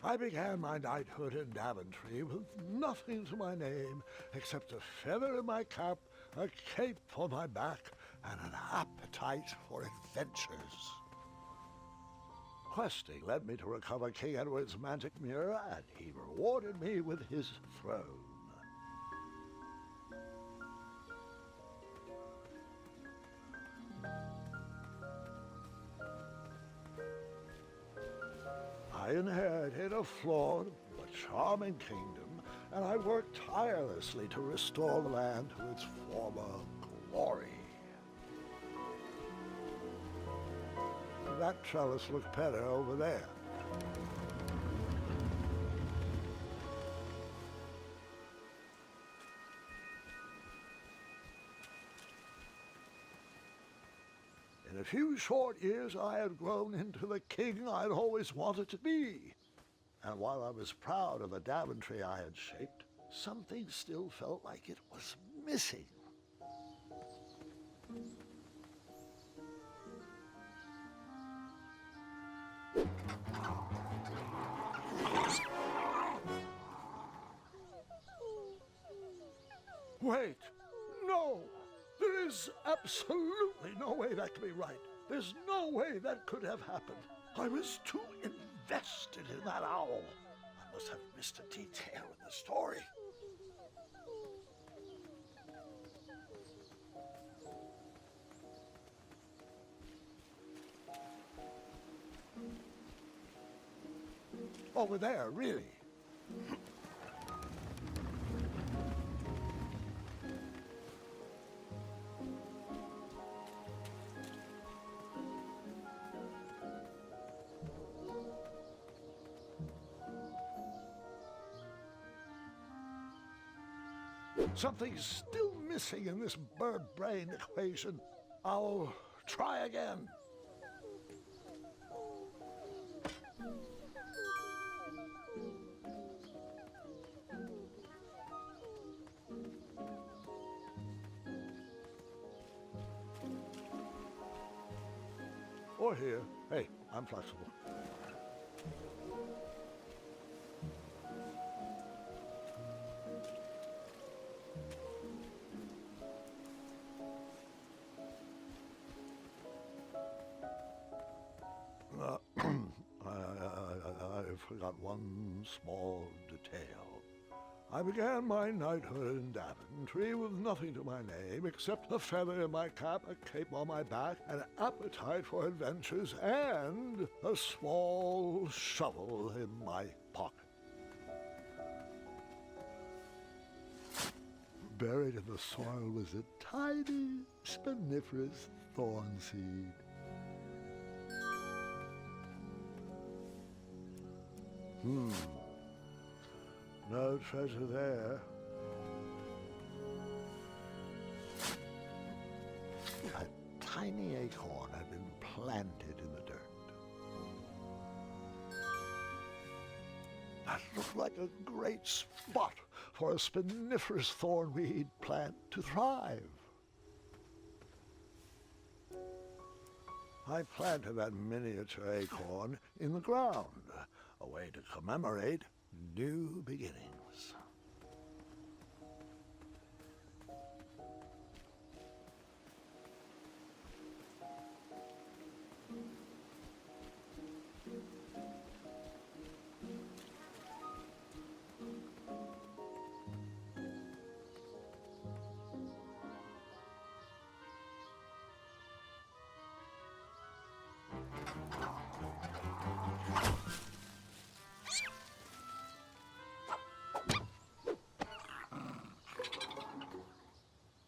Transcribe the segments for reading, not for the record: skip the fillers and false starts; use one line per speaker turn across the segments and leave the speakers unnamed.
I began my knighthood in Daventry with nothing to my name except a feather in my cap, a cape on my back, and an appetite for adventures. Questing led me to recover King Edward's magic mirror, and he rewarded me with his throne. I inherited a flawed but charming kingdom, and I worked tirelessly to restore the land to its former glory. That trellis looked better over there. In a few short years, I had grown into the king I'd always wanted to be. And while I was proud of the Daventry I had shaped, something still felt like it was missing. Wait! No! There is absolutely no way that could be right. There's no way that could have happened. I was too invested in that owl. I must have missed a detail in the story. Over there, really. Something's still missing in this bird-brain equation. I'll try again. Or here. Hey, I'm flexible. I forgot one small detail. I began my knighthood in Daventry with nothing to my name except a feather in my cap, a cape on my back, an appetite for adventures, and a small shovel in my pocket. Buried in the soil was a tiny, spiniferous thorn seed. No treasure there. A tiny acorn had been planted in the dirt. That looked like a great spot for a spiniferous thornweed plant to thrive. I planted that miniature acorn in the ground, a way to commemorate new beginnings.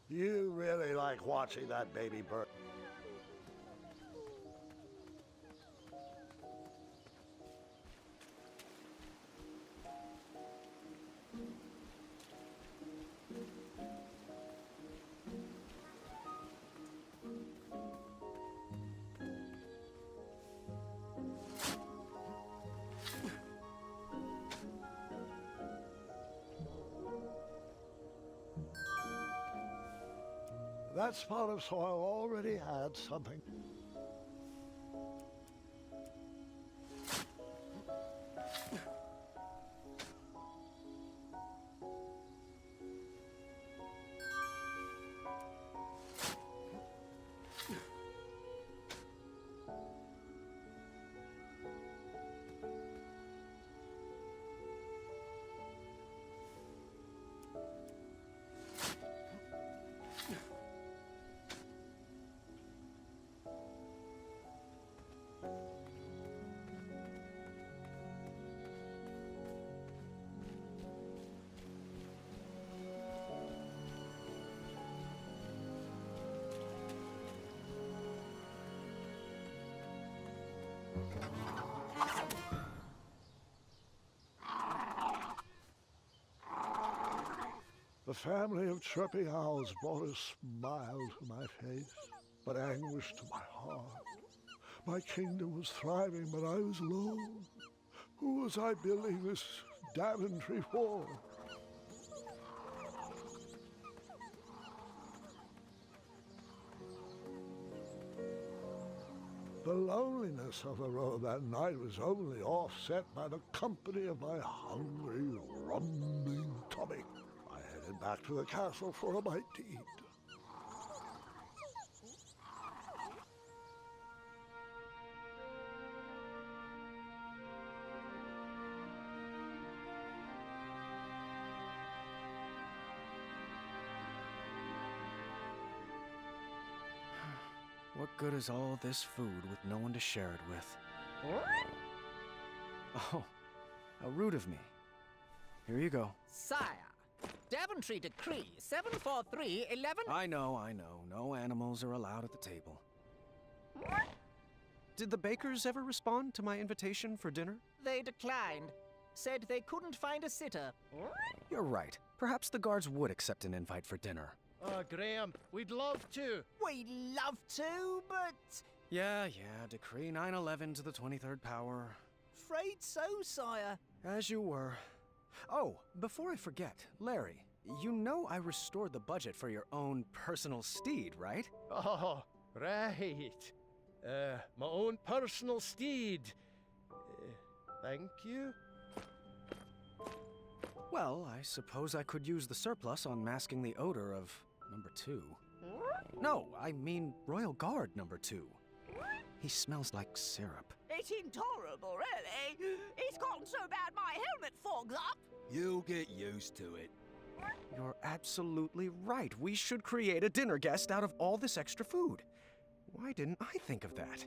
You really like watching that baby bird. That spot of soil already had something. The family of chirping owls brought a smile to my face, but anguish to my heart. My kingdom was thriving, but I was alone. Who was I building this Daventry for? The loneliness of the road that night was only offset by the company of my hungry, rumbling tummy. I headed back to the castle for a bite to eat.
What good is all this food with no one to share it with? Oh, how rude of me. Here you go.
Sire, Daventry Decree 74311.
I know. No animals are allowed at the table. Did the bakers ever respond to my invitation for dinner?
They declined. Said they couldn't find a sitter.
You're right. Perhaps the guards would accept an invite for dinner.
Graham, we'd love to.
We'd love to, but...
Yeah, Decree 911 to the 23rd power.
Afraid so, sire.
As you were. Oh, before I forget, Larry, you know I restored the budget for your own personal steed, right?
Oh, right. My own personal steed. Thank you.
Well, I suppose I could use the surplus on masking the odor of number 2. No, I mean Royal Guard number 2. He smells like syrup.
It's intolerable, really. It's gotten so bad my helmet fogs up.
You'll get used to it.
You're absolutely right. We should create a dinner guest out of all this extra food. Why didn't I think of that?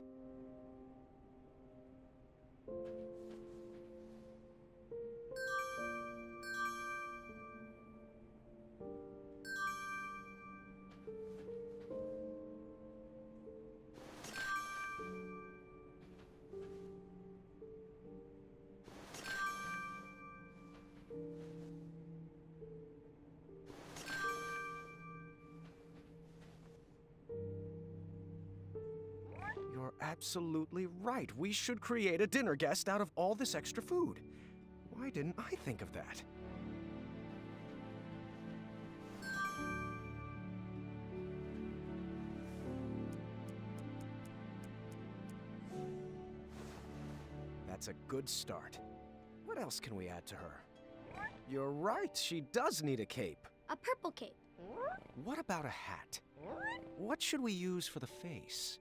You're absolutely right. We should create a dinner guest out of all this extra food. Why didn't I think of that? That's a good start. What else can we add to her? You're right, she does need a cape.
A purple cape.
What about a hat? What should we use for the face?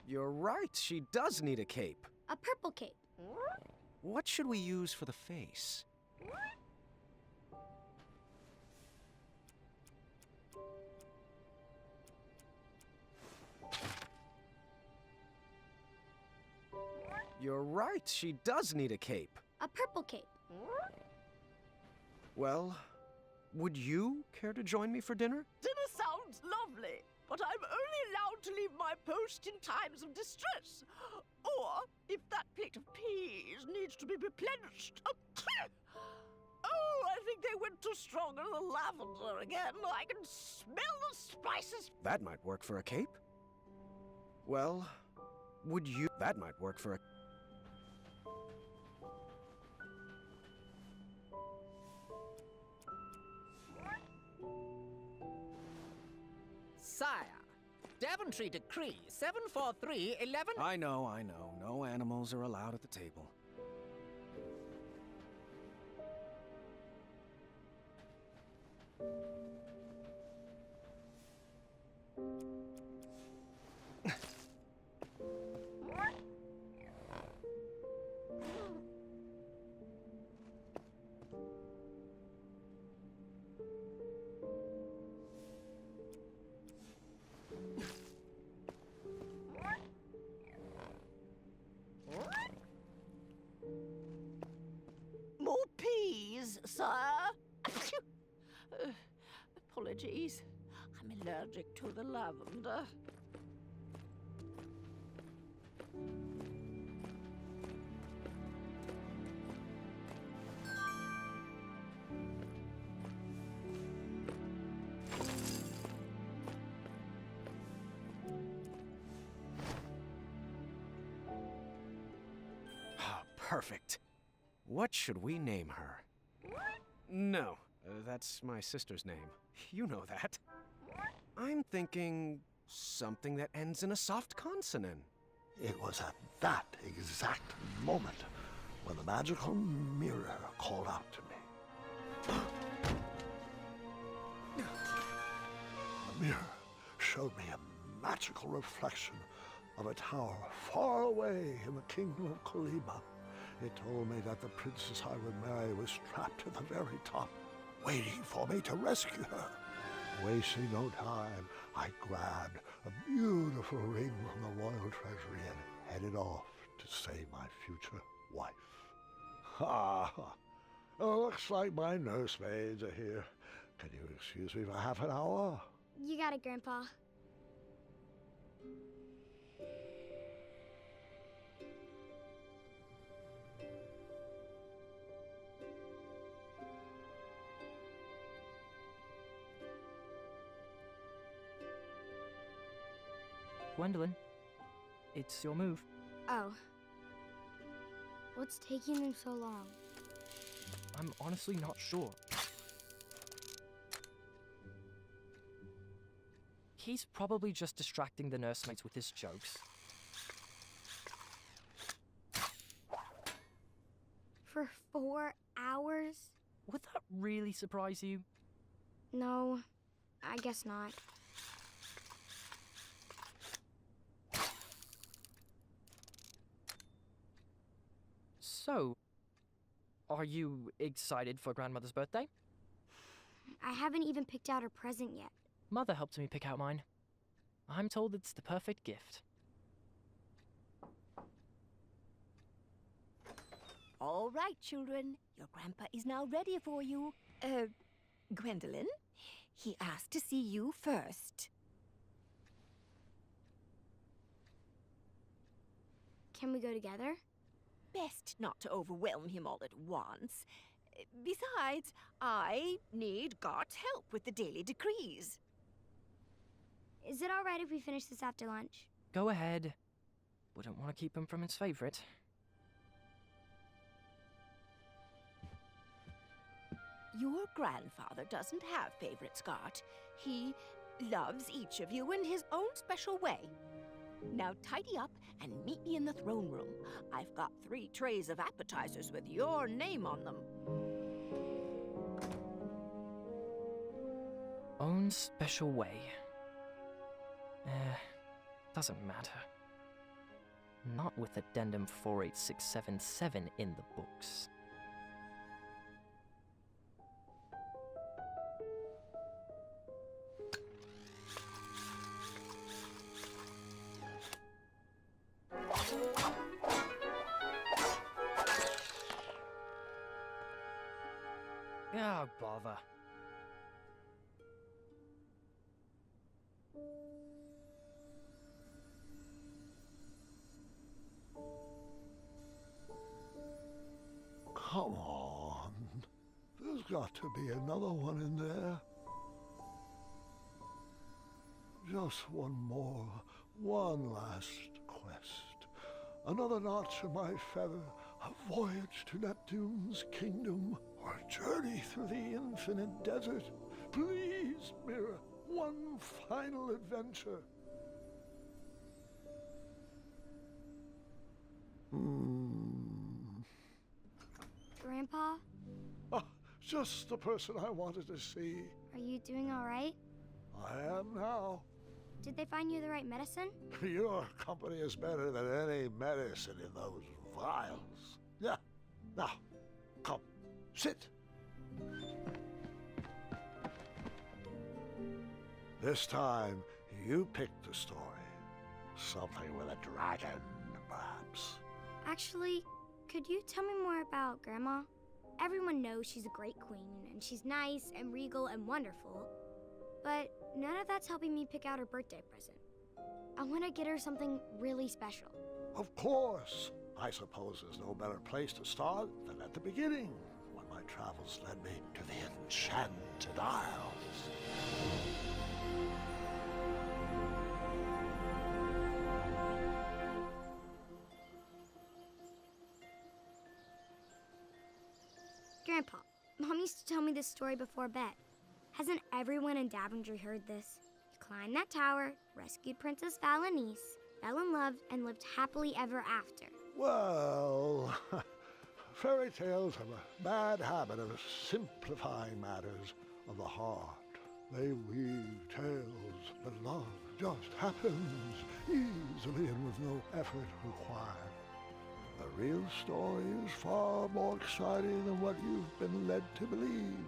You're right, she does need a cape.
A purple cape.
What should we use for the face? You're right, she does need a cape.
A purple cape.
Well, would you care to join me for dinner?
Dinner sounds lovely, but I'm only allowed to leave my post in times of distress. Or if that plate of peas needs to be replenished. Oh, I think they went too strong on the lavender again. I can smell the spices.
That might work for a cape. Well, would you... That might work for a...
Sire, Daventry Decree 74311.
I know. No animals are allowed at the table.
More peas, sir. Apologies. I'm allergic to the lavender.
Perfect. What should we name her? No, that's my sister's name. You know that. I'm thinking something that ends in a soft consonant.
It was at that exact moment when the magical mirror called out to me. The mirror showed me a magical reflection of a tower far away in the kingdom of Kolima. It told me that the princess I would marry was trapped at the very top, waiting for me to rescue her. Wasting no time, I grabbed a beautiful ring from the royal treasury and headed off to save my future wife. Ha! Oh, looks like my nursemaids are here. Can you excuse me for half an hour?
You got it, Grandpa.
Gwendolyn, it's your move.
Oh. What's taking them so long?
I'm honestly not sure. He's probably just distracting the nursemaids with his jokes.
For 4 hours?
Would that really surprise you?
No, I guess not.
So, are you excited for Grandmother's birthday?
I haven't even picked out her present yet.
Mother helped me pick out mine. I'm told it's the perfect gift.
All right, children. Your grandpa is now ready for you. Gwendolyn, he asked to see you first.
Can we go together?
Best not to overwhelm him all at once. Besides, I need God's help with the daily decrees.
Is it all right if we finish this after lunch?
Go ahead. Wouldn't want to keep him from his favorite.
Your grandfather doesn't have favorites, Scott. He loves each of you in his own special way. Now tidy up and meet me in the throne room. I've got 3 trays of appetizers with your name on them.
Own special way. Doesn't matter. Not with Addendum 48677 in the books. Ah, bother.
Come on. There's got to be another one in there. Just one more, one last quest. Another notch in my feather, a voyage to Neptune's kingdom, or a journey through the infinite desert. Please, Mirror, one final adventure.
Grandpa,
Ah, just the person I wanted to see.
are you doing all right?
I am now.
Did they find you the right medicine?
Your company is better than any medicine in those vials. Yeah. Now, come, sit. This time, you pick the story. Something with a dragon, perhaps.
Actually, could you tell me more about Grandma? Everyone knows she's a great queen, and she's nice and regal and wonderful. But none of that's helping me pick out her birthday present. I want to get her something really special.
Of course. I suppose there's no better place to start than at the beginning, when my travels led me to the Enchanted Isles.
Grandpa, Mom used to tell me this story before bed. Hasn't everyone in Daventry heard this? You climbed that tower, rescued Princess Valenice, fell in love, and lived happily ever after.
Well, fairy tales have a bad habit of simplifying matters of the heart. They weave tales, but love just happens easily and with no effort required. The real story is far more exciting than what you've been led to believe.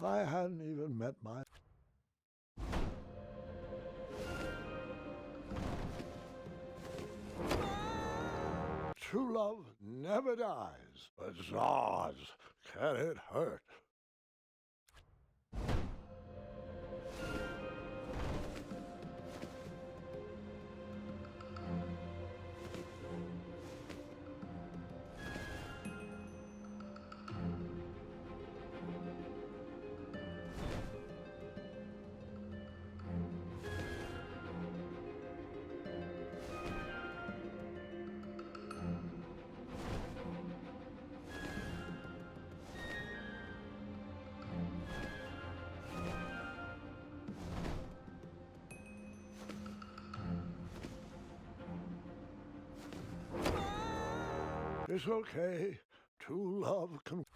I hadn't even met my... True love never dies, but Zaz, can it hurt? It's okay. True love can...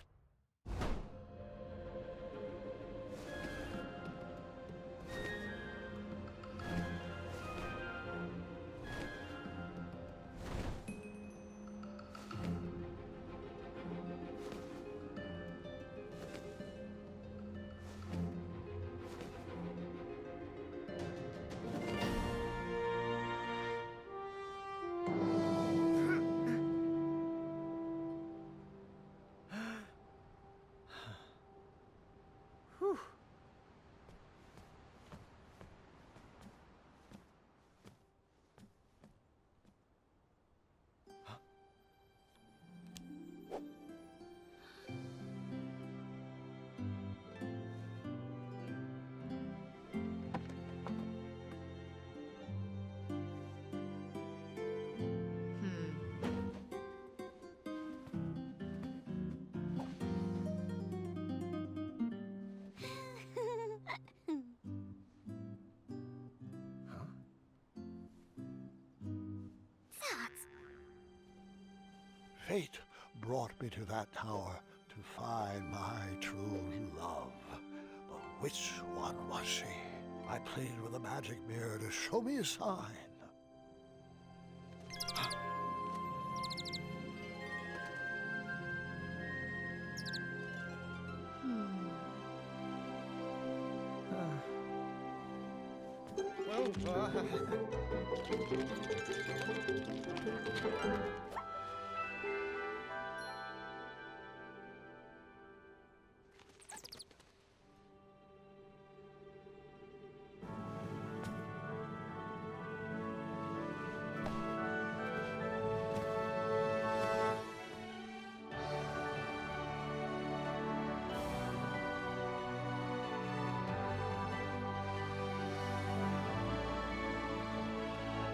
Fate brought me to that tower to find my true love. But which one was she? I played with a magic mirror to show me a sign.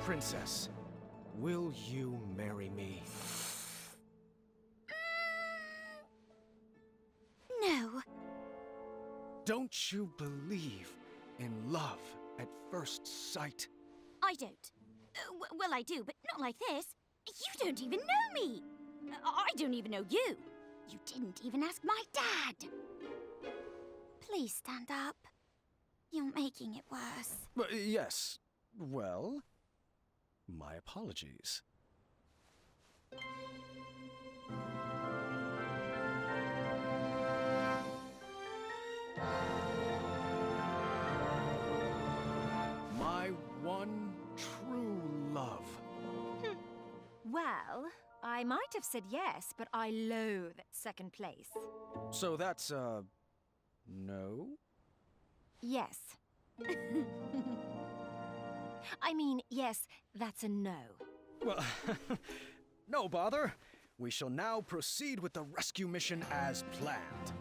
Princess, will you marry me?
No.
Don't you believe in love at first sight?
I don't. Well, I do, but not like this. You don't even know me. I don't even know you. You didn't even ask my dad. Please stand up. You're making it worse.
Yes. Well, my apologies. My one true love.
Well, I might have said yes, but I loathe second place.
So that's, no?
Yes. I mean, yes, that's a no.
Well, no bother. We shall now proceed with the rescue mission as planned.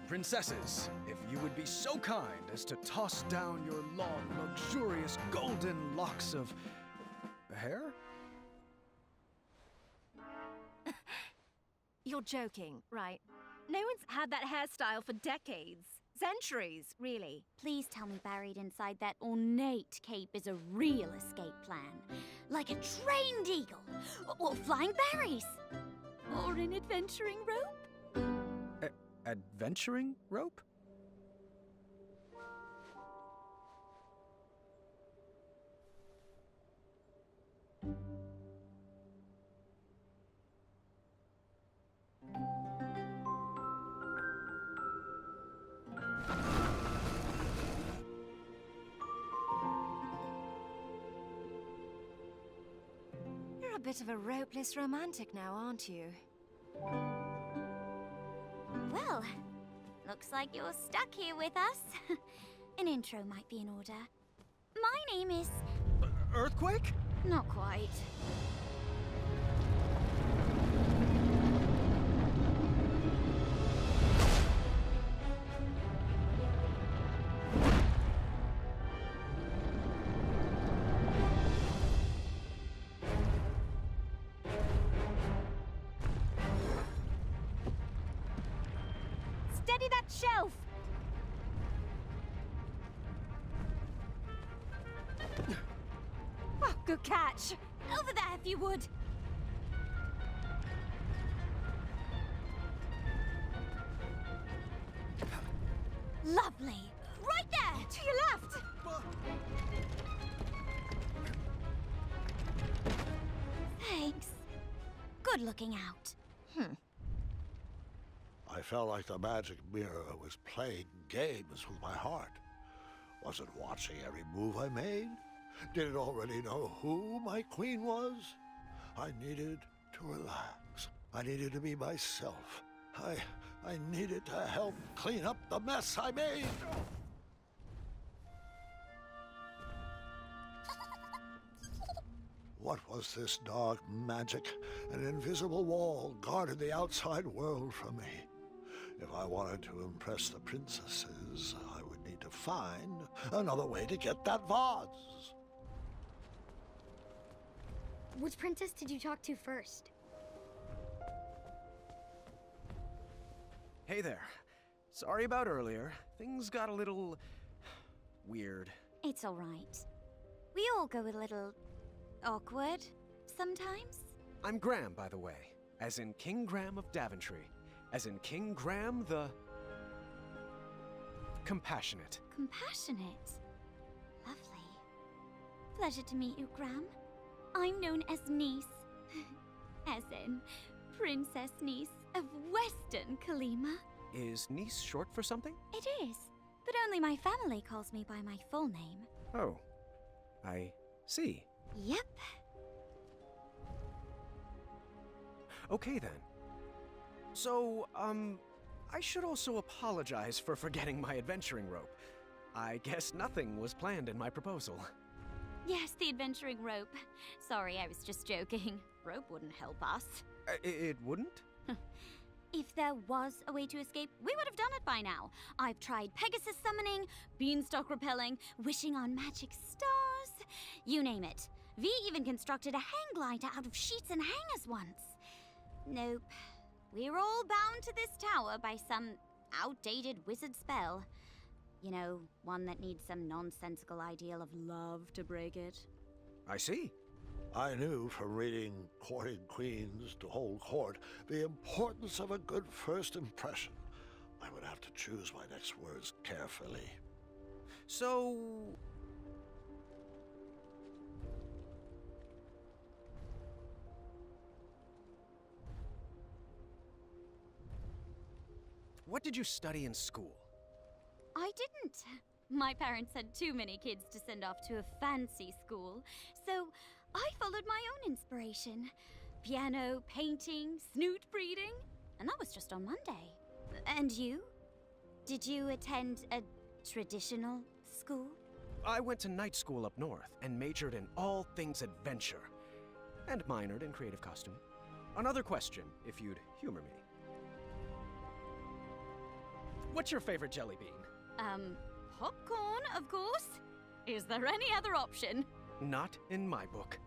Princesses, if you would be so kind as to toss down your long, luxurious golden locks of... hair?
You're joking, right? No one's had that hairstyle for decades. Centuries, really.
Please tell me buried inside that ornate cape is a real escape plan. Like a trained eagle, or flying berries, or an adventuring rope.
Adventuring rope?
You're a bit of a ropeless romantic now, aren't you?
Well, looks like you're stuck here with us. An intro might be in order. My name is...
Earthquake?
Not quite.
Steady that shelf!
Oh, good catch. Over there, if you would.
Lovely. Right there, to your left. Thanks. Good looking out.
I felt like the magic mirror was playing games with my heart. Was it watching every move I made? Did it already know who my queen was? I needed to relax. I needed to be myself. I needed to help clean up the mess I made. What was this dark magic? An invisible wall guarded the outside world from me. If I wanted to impress the princesses, I would need to find another way to get that vase.
Which princess did you talk to first?
Hey there. Sorry about earlier. Things got a little weird.
It's all right. We all go a little awkward sometimes.
I'm Graham, by the way. As in King Graham of Daventry. As in King Graham the Compassionate.
Compassionate. Lovely. Pleasure to meet you, Graham. I'm known as Niece. As in Princess Niece of Western Kalima.
Is niece short for something?
It is, but only my family calls me by my full name.
Oh, I see.
Yep.
Okay then. So, I should also apologize for forgetting my adventuring rope. I guess nothing was planned in my proposal.
Yes, the adventuring rope. Sorry, I was just joking. Rope wouldn't help us.
It wouldn't?
If there was a way to escape, we would have done it by now. I've tried Pegasus summoning, beanstalk repelling, wishing on magic stars. You name it. V even constructed a hang glider out of sheets and hangers once. Nope. We're all bound to this tower by some outdated wizard spell. You know, one that needs some nonsensical ideal of love to break it.
I see.
I knew from reading Courting Queens to Hold Court the importance of a good first impression. I would have to choose my next words carefully.
So... what did you study in school?
I didn't. My parents had too many kids to send off to a fancy school, so I followed my own inspiration. Piano, painting, snoot breeding, and that was just on Monday. And you? Did you attend a traditional school?
I went to night school up north and majored in all things adventure. And minored in creative costume. Another question, if you'd humor me. What's your favorite jelly bean?
Popcorn, of course. Is there any other option?
Not in my book.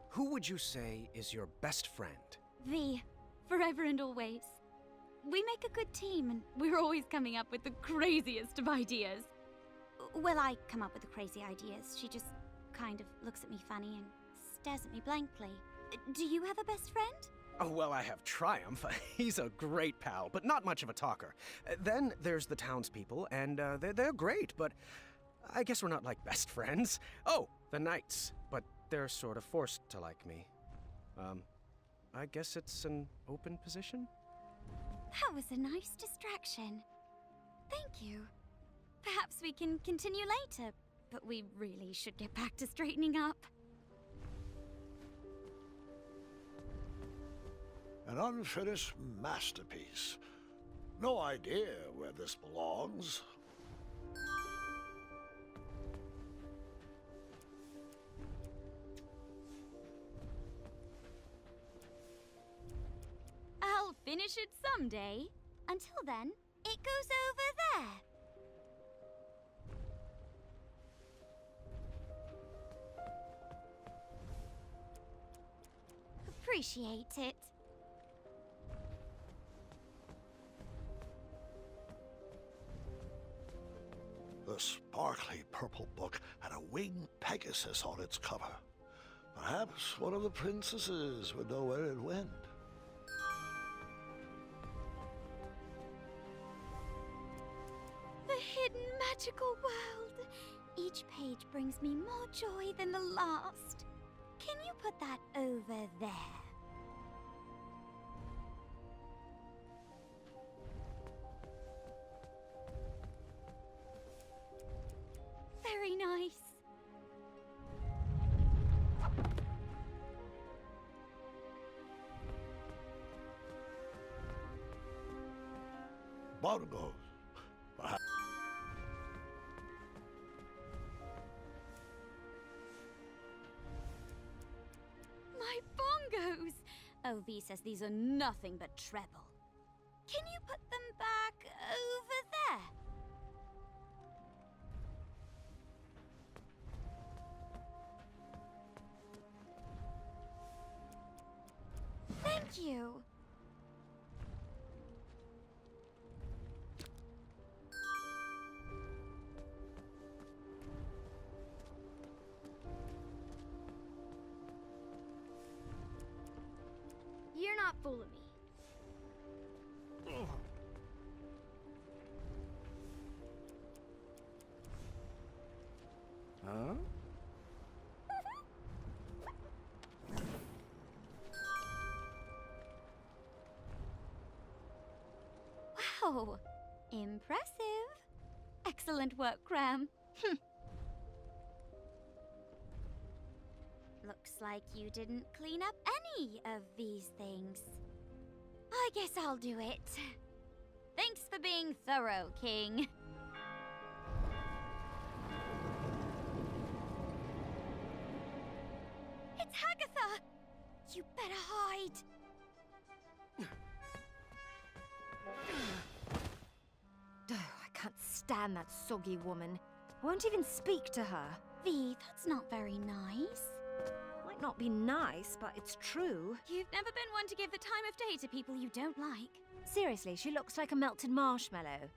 Who would you say is your best friend?
V, forever and always. We make a good team, and we're always coming up with the craziest of ideas. Well, I come up with the crazy ideas. She just kind of looks at me funny and stares at me blankly. Do you have a best friend?
Oh, well, I have Triumph. He's a great pal, but not much of a talker. Then there's the townspeople, and they're great, but I guess we're not like best friends. Oh, the knights, but they're sort of forced to like me. I guess it's an open position?
That was a nice distraction. Thank you. Perhaps we can continue later, but we really should get back to straightening up.
An unfinished masterpiece. No idea where this belongs.
I'll finish it someday. Until then, it goes over there. Appreciate it.
The sparkly purple book had a winged Pegasus on its cover. Perhaps one of the princesses would know where it went.
The hidden magical world. Each page brings me more joy than the last. Can you put that over there? Very nice.
Bongos.
My bongos! OV says these are nothing but treble. Can you put them back over there? Thank you.
You're not fooling me.
Huh?
Wow, impressive. Excellent work, Graham. Looks like you didn't clean up any of these things. I guess I'll do it. Thanks for being thorough, King. It's Hagatha! You better hide.
I can't stand that soggy woman. I won't even speak to her.
V, that's not very nice.
Might not be nice, but it's true.
You've never been one to give the time of day to people you don't like.
Seriously, she looks like a melted marshmallow.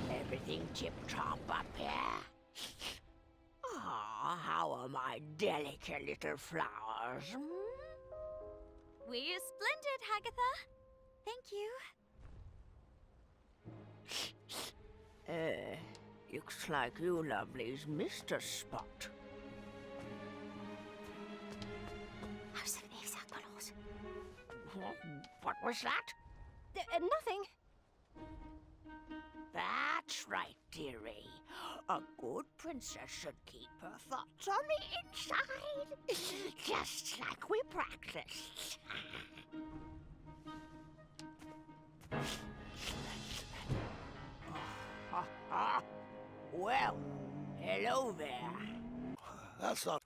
Everything tip-top up here? Ah, how are my delicate little flowers?
We're splendid, Hagatha. Thank you.
Looks like you lovelies missed a spot. What was that?
Nothing.
That's right, dearie. A good princess should keep her thoughts on the inside, just like we practiced. Well, hello there.
That's not...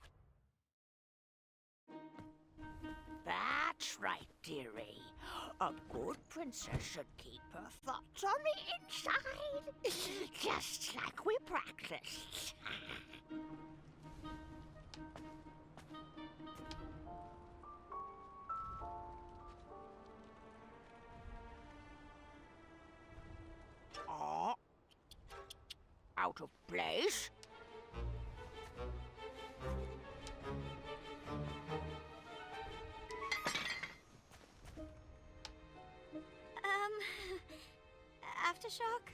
That's right, dearie. A good princess should keep her thoughts on the inside, just like we practiced. Oh, out of place?
Aftershock?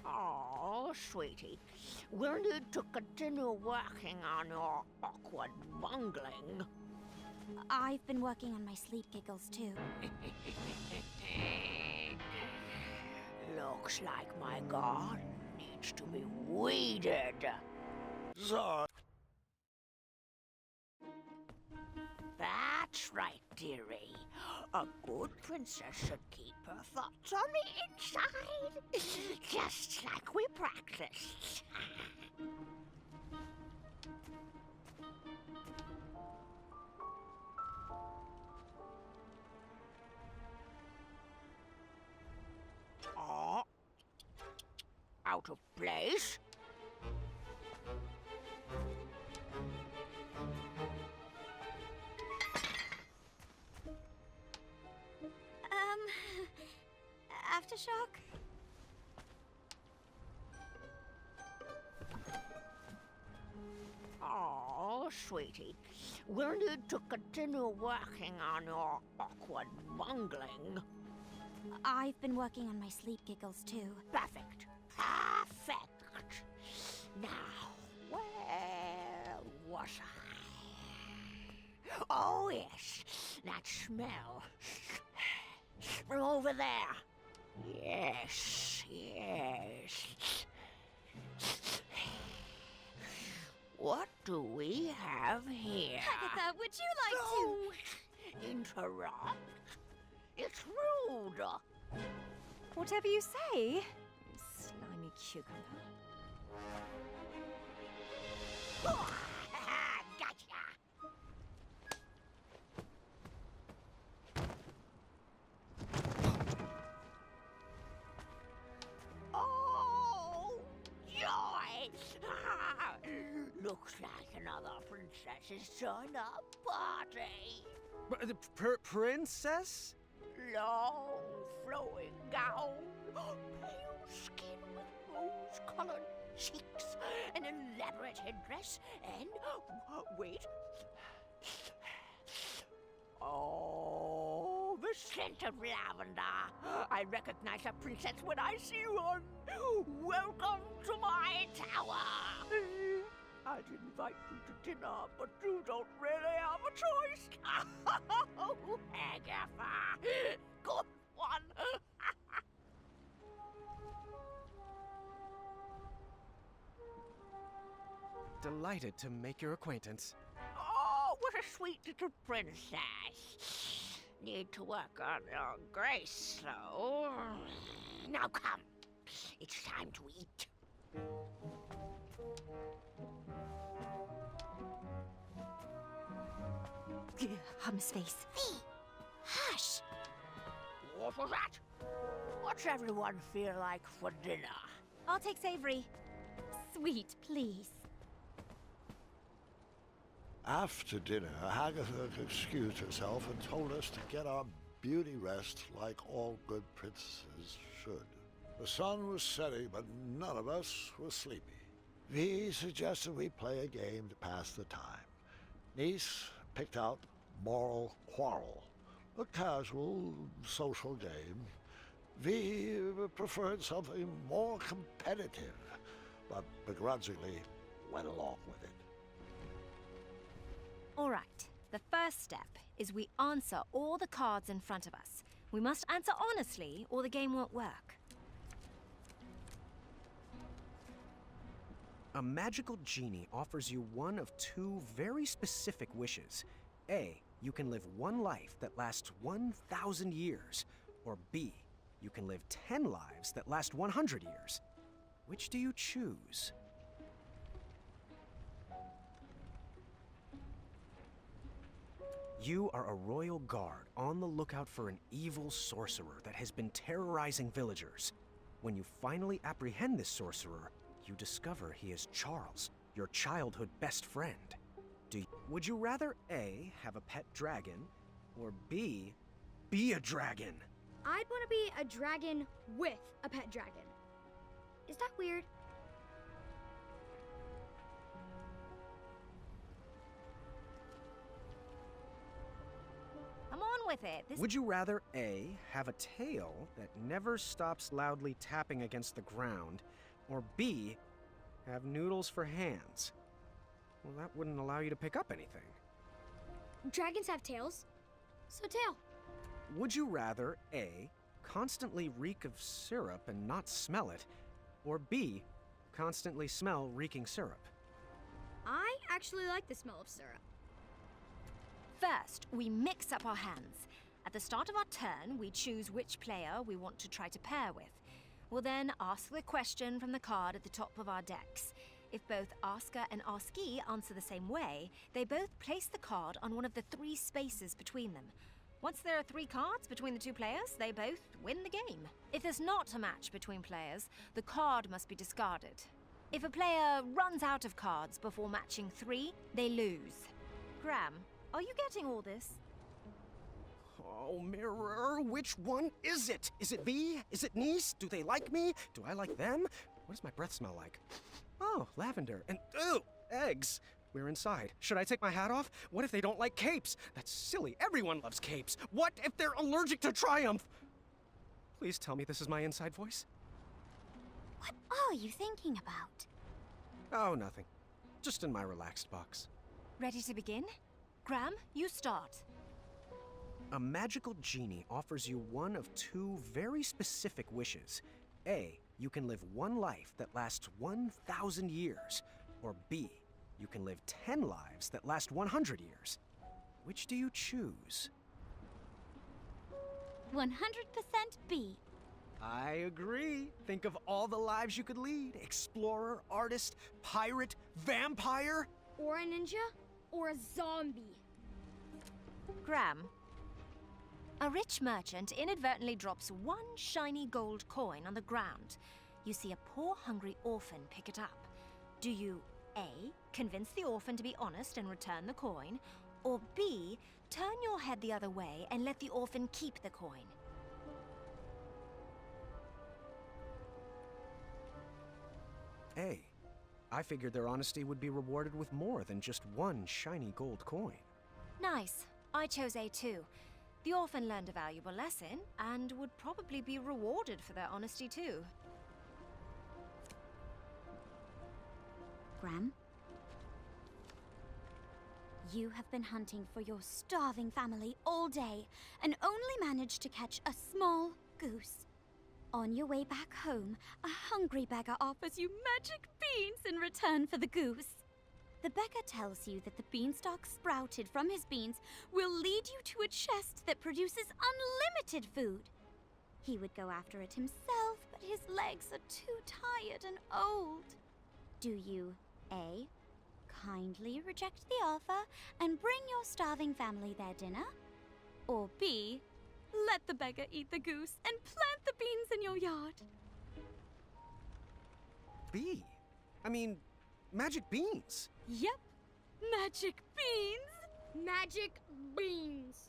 Oh, sweetie, we'll need to continue working on your awkward bungling.
I've been working on my sleep giggles, too.
Looks like my garden needs to be weeded.
Sorry.
That's right, dearie. A good princess should keep her thoughts on the inside, just like we practiced. Oh, out of place?
aftershock.
Oh, sweetie, we'll need to continue working on your awkward bungling.
I've been working on my sleep giggles too.
Perfect. Perfect. Now, where was I? Oh, yes, that smell. From over there. Yes, yes. What do we have here?
Agatha, would you like to...
Don't interrupt. It's rude.
Whatever you say, slimy cucumber.
Gotcha. Oh, joy! Looks like another princess has joined our party.
Princess?
Long, flowing gown, pale skin with rose-colored cheeks, an elaborate headdress, and wait. Oh, the scent of lavender. I recognize a princess when I see one. Welcome to my tower. I'd invite you to dinner, but you don't really have a choice. Oh, Agatha. Good one.
Delighted to make your acquaintance.
Oh, what a sweet little princess. Need to work on your grace, though. Now come. It's time to eat.
Hum's face.
Hush!
What was that? What's everyone feel like for dinner?
I'll take savory. Sweet, please.
After dinner, Agatha excused herself and told us to get our beauty rest like all good princesses should. The sun was setting, but none of us were sleepy. Vi suggested we play a game to pass the time. Niece picked out Moral Quarrel, a casual social game. Vi preferred something more competitive, but begrudgingly went along with it.
All right, the first step is we answer all the cards in front of us. We must answer honestly, or the game won't work.
A magical genie offers you one of two very specific wishes. A, you can live one life that lasts 1,000 years. Or B, you can live 10 lives that last 100 years. Which do you choose? You are a royal guard on the lookout for an evil sorcerer that has been terrorizing villagers. When you finally apprehend this sorcerer, you discover he is Charles, your childhood best friend. Would you rather A, have a pet dragon, or B, be a dragon?
I'd want to be a dragon with a pet dragon. Is that weird?
Come on with it.
Would you rather A, have a tail that never stops loudly tapping against the ground, or B, have noodles for hands? Well, that wouldn't allow you to pick up anything.
Dragons have tails, so tail.
Would you rather A, constantly reek of syrup and not smell it, or B, constantly smell reeking syrup?
I actually like the smell of syrup.
First, we mix up our hands. At the start of our turn, we choose which player we want to try to pair with. We'll then ask the question from the card at the top of our decks. If both asker and askee answer the same way, they both place the card on one of the 3 spaces between them. Once there are 3 cards between the 2 players, they both win the game. If there's not a match between players, the card must be discarded. If a player runs out of cards before matching 3, they lose. Graham, are you getting all this?
Oh, Mirror, which one is it? Is it V? Is it Niece? Do they like me? Do I like them? What does my breath smell like? Oh, lavender. And, ooh, eggs. We're inside. Should I take my hat off? What if they don't like capes? That's silly. Everyone loves capes. What if they're allergic to Triumph? Please tell me this is my inside voice.
What are you thinking about?
Oh, nothing. Just in my relaxed box.
Ready to begin? Graham, you start.
A magical genie offers you one of two very specific wishes. A, you can live one life that lasts 1,000 years. Or B, you can live 10 lives that last 100 years. Which do you choose?
100% B.
I agree. Think of all the lives you could lead. Explorer, artist, pirate, vampire.
Or a ninja? Or a zombie?
Graham. A rich merchant inadvertently drops one shiny gold coin on the ground. You see a poor, hungry orphan pick it up. Do you A, convince the orphan to be honest and return the coin, or B, turn your head the other way and let the orphan keep the coin?
A. I figured their honesty would be rewarded with more than just one shiny gold coin.
Nice. I chose A too. The orphan learned a valuable lesson and would probably be rewarded for their honesty too.
Graham? You have been hunting for your starving family all day and only managed to catch a small goose. On your way back home, a hungry beggar offers you magic beans in return for the goose. The beggar tells you that the beanstalk sprouted from his beans will lead you to a chest that produces unlimited food. He would go after it himself, but his legs are too tired and old. Do you A, kindly reject the offer and bring your starving family their dinner? Or B, let the beggar eat the goose and plant the beans in your yard?
B. I mean, magic beans.
Yep, magic beans.
Magic beans.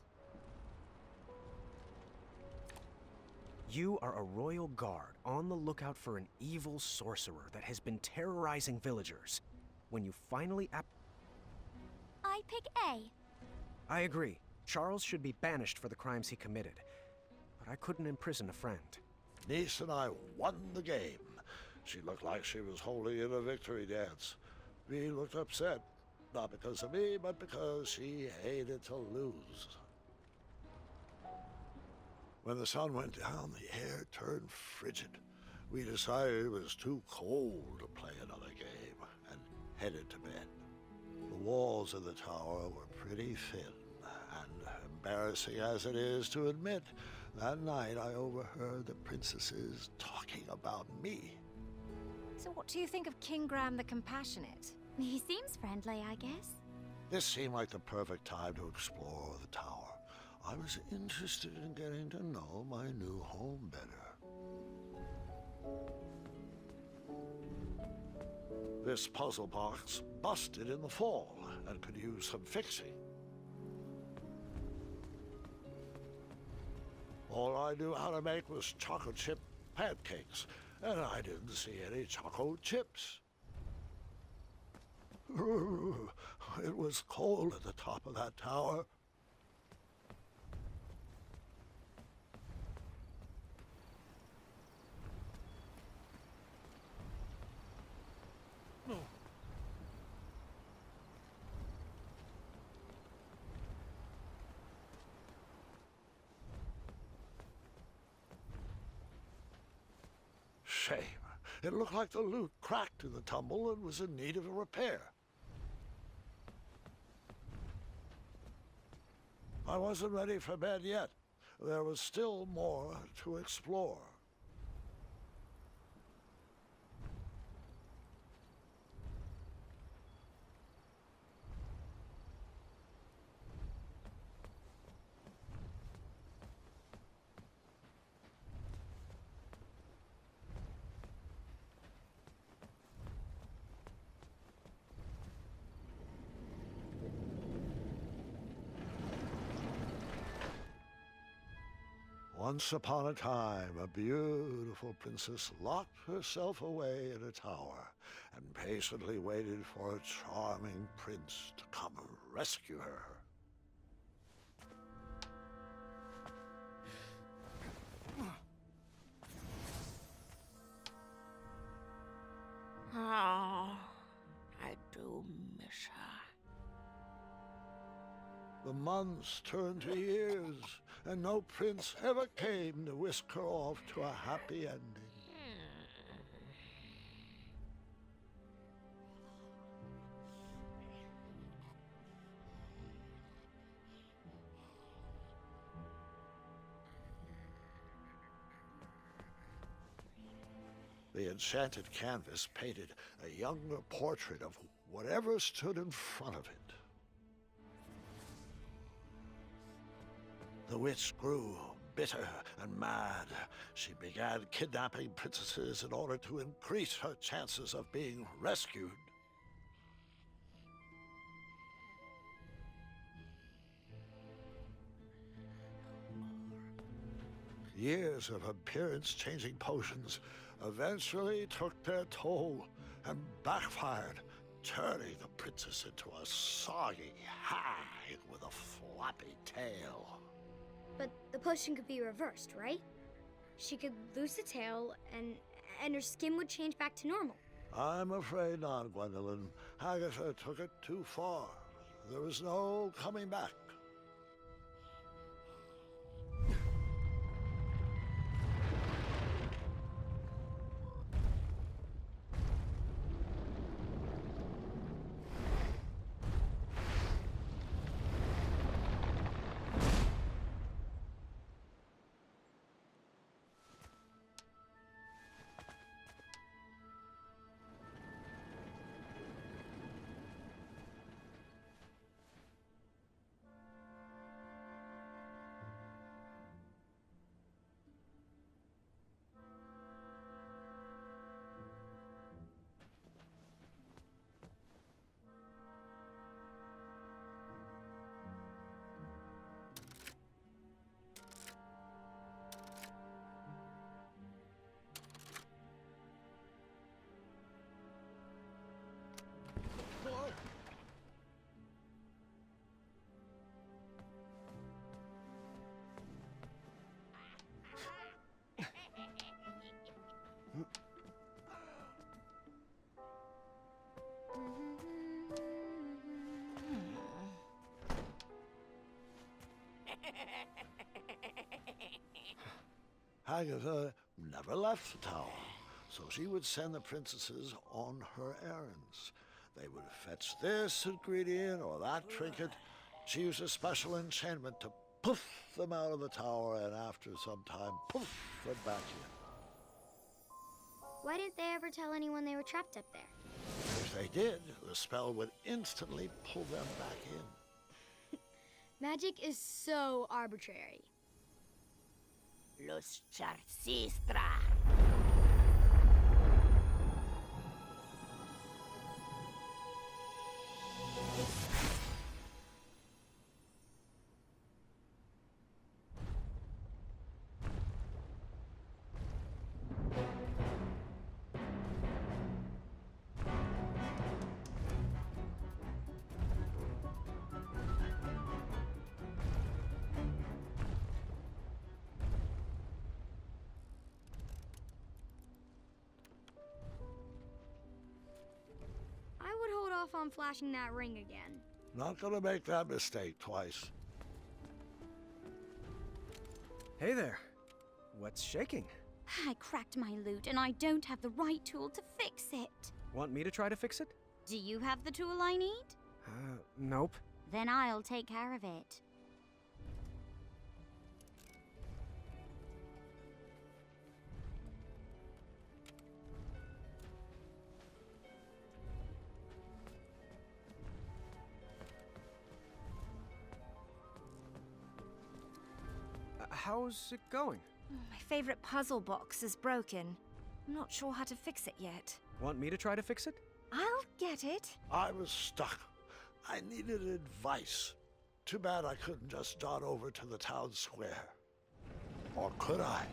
You are a royal guard on the lookout for an evil sorcerer that has been terrorizing villagers. When you finally
I pick A.
I agree. Charles should be banished for the crimes he committed. But I couldn't imprison a friend.
Niece and I won the game. She looked like she was holding in a victory dance. V looked upset, not because of me, but because she hated to lose. When the sun went down, the air turned frigid. We decided it was too cold to play another game and headed to bed. The walls of the tower were pretty thin, and embarrassing as it is to admit, that night I overheard the princesses talking about me.
So what do you think of King Graham the Compassionate?
He seems friendly, I guess.
This seemed like the perfect time to explore the tower. I was interested in getting to know my new home better. This puzzle box busted in the fall and could use some fixing. All I knew how to make was chocolate chip pancakes, and I didn't see any chocolate chips. It was cold at the top of that tower. Shame. It looked like the loot cracked in the tumble and was in need of a repair. I wasn't ready for bed yet. There was still more to explore. Once upon a time, a beautiful princess locked herself away in a tower and patiently waited for a charming prince to come rescue her.
Oh, I do miss her.
The months turned to years, and no prince ever came to whisk her off to a happy ending. The enchanted canvas painted a younger portrait of whatever stood in front of it. The witch grew bitter and mad. She began kidnapping princesses in order to increase her chances of being rescued. Years of appearance-changing potions eventually took their toll and backfired, turning the princess into a soggy hag with a floppy tail.
But the potion could be reversed, right? She could lose the tail and her skin would change back to normal.
I'm afraid not, Gwendolyn. Agatha took it too far. There was no coming back. Agatha never left the tower, so she would send the princesses on her errands. They would fetch this ingredient or that trinket. She used a special enchantment to poof them out of the tower, and after some time, poof them back in.
Why didn't they ever tell anyone they were trapped up there?
If they did, the spell would instantly pull them back in.
Magic is so arbitrary.
Los Charcistra.
On flashing that ring again.
Not gonna make that mistake twice.
Hey there. What's shaking?
I cracked my lute and I don't have the right tool to fix it.
Want me to try to fix it?
Do you have the tool I need?
Nope.
Then I'll take care of it.
How's it going?
My favorite puzzle box is broken. I'm not sure how to fix it yet.
Want me to try to fix it?
I'll get it.
I was stuck. I needed advice. Too bad I couldn't just dart over to the town square. Or could I?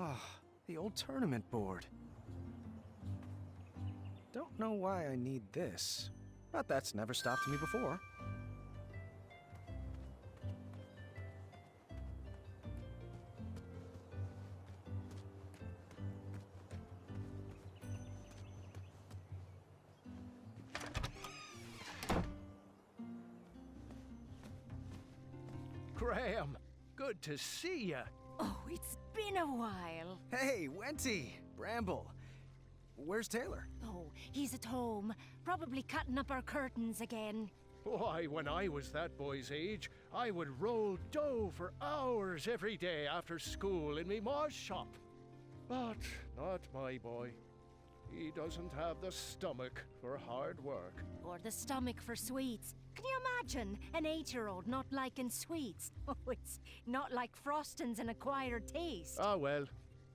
Ah, the old tournament board. Don't know why I need this, but that's never stopped me before.
Graham, good to see you.
Oh, it's been a while.
Hey, Wenty! Bramble! Where's Taylor?
Oh, he's at home, probably cutting up our curtains again.
Why, when I was that boy's age, I would roll dough for hours every day after school in me ma's shop. But not my boy. He doesn't have the stomach for hard work.
Or the stomach for sweets. Can you imagine an 8-year-old not liking sweets? Oh, it's not like frosting's an acquired taste.
Ah, well,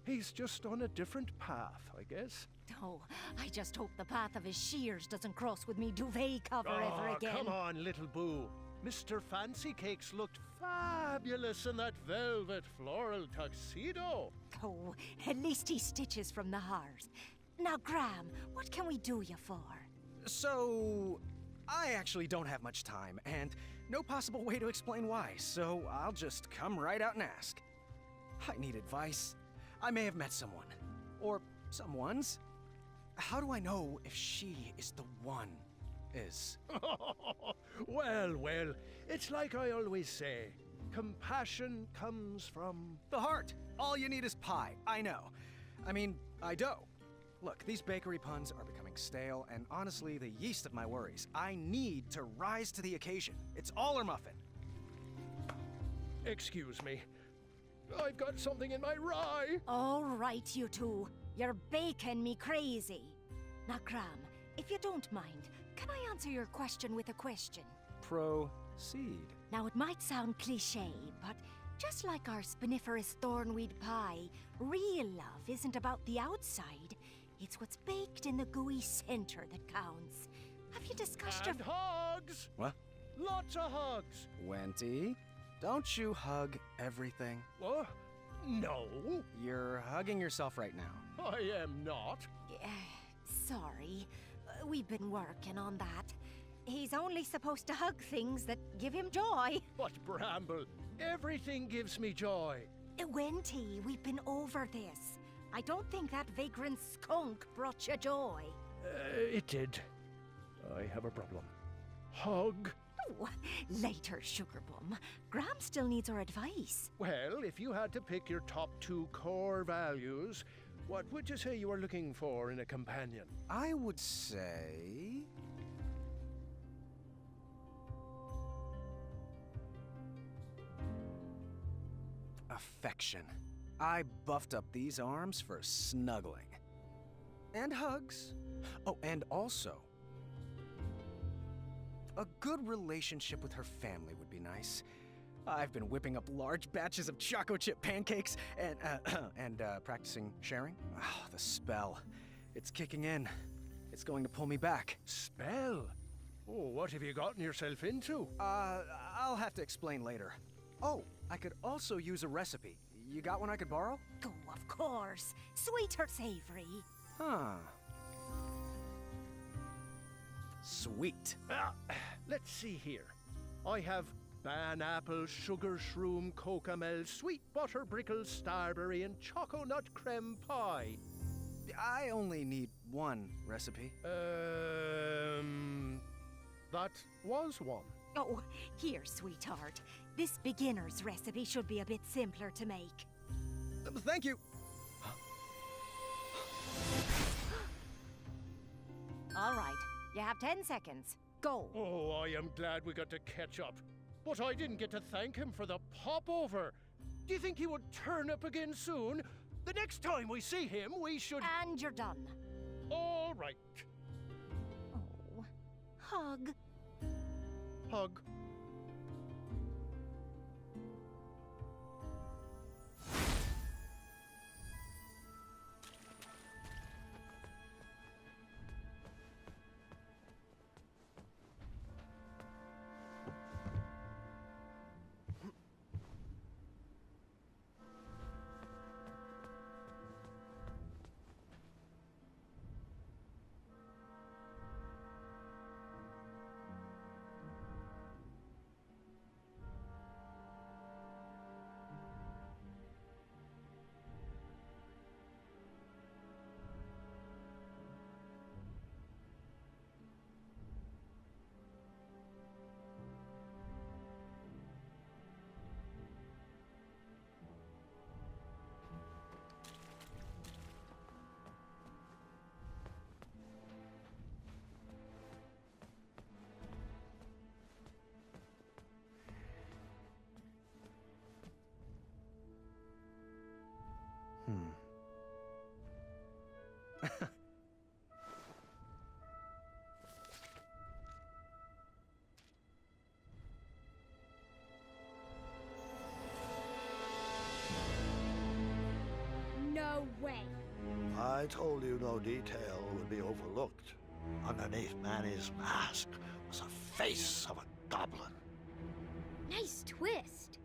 he's just on a different path, I guess.
Oh, I just hope the path of his shears doesn't cross with me duvet cover ever again.
Come on, little boo. Mr. Fancy Cakes looked fabulous in that velvet floral tuxedo.
Oh, at least he stitches from the heart. Now, Graham, what can we do you for?
So, I actually don't have much time, and no possible way to explain why, so I'll just come right out and ask. I need advice. I may have met someone. Or someone's. How do I know if she is the one?
Well, well, it's like I always say. Compassion comes from...
The heart. All you need is pie. I know. I mean, I dough. Look, these bakery puns are becoming stale, and honestly, the yeast of my worries. I need to rise to the occasion. It's all or muffin.
Excuse me. I've got something in my rye.
All right, you two. You're baking me crazy. Now, Graham, if you don't mind, can I answer your question with a question?
Proceed.
Now, it might sound cliché, but just like our spiniferous thornweed pie, real love isn't about the outside. It's what's baked in the gooey center that counts. Have you discussed
And hugs!
What?
Lots of hugs!
Wenty, don't you hug everything?
What? No,
You're hugging yourself right now.
I am not.
Sorry. We've been working on that. He's only supposed to hug things that give him joy.
But Bramble, everything gives me joy.
Wenty, we've been over this. I don't think that vagrant skunk brought you joy.
It did. I have a problem. Hug?
Oh, later, Sugarbum. Graham still needs our advice.
Well, if you had to pick your top 2 core values, what would you say you are looking for in a companion?
I would say... affection. I buffed up these arms for snuggling. And hugs. Oh, and also... a good relationship with her family would be nice. I've been whipping up large batches of choco chip pancakes and practicing sharing. Oh, the spell. It's kicking in. It's going to pull me back.
Spell? Oh, what have you gotten yourself into?
I'll have to explain later. Oh, I could also use a recipe. You got one I could borrow?
Oh, of course. Sweet or savory?
Huh. Sweet.
Let's see here. I have banapple, sugar shroom, cocamel, sweet butter brickle, starberry, and choco nut creme pie.
I only need one recipe.
That was one.
Oh, here, sweetheart. This beginner's recipe should be a bit simpler to make.
Thank you.
All right, you have 10 seconds. Go.
Oh, I am glad we got to catch up. But I didn't get to thank him for the popover. Do you think he would turn up again soon? The next time we see him, we should...
And you're done.
All right.
Oh, hug.
Hug.
No way.
I told you no detail would be overlooked. Underneath Manny's mask was a face of a goblin.
Nice twist.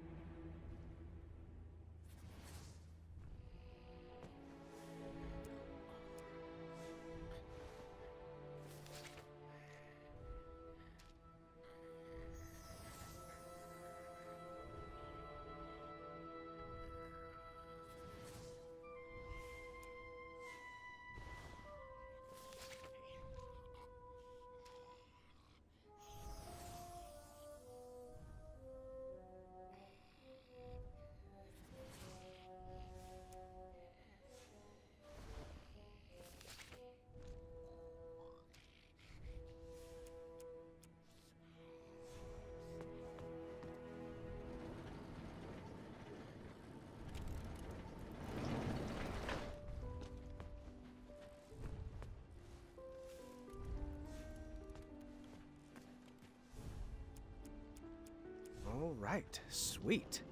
All right, sweet.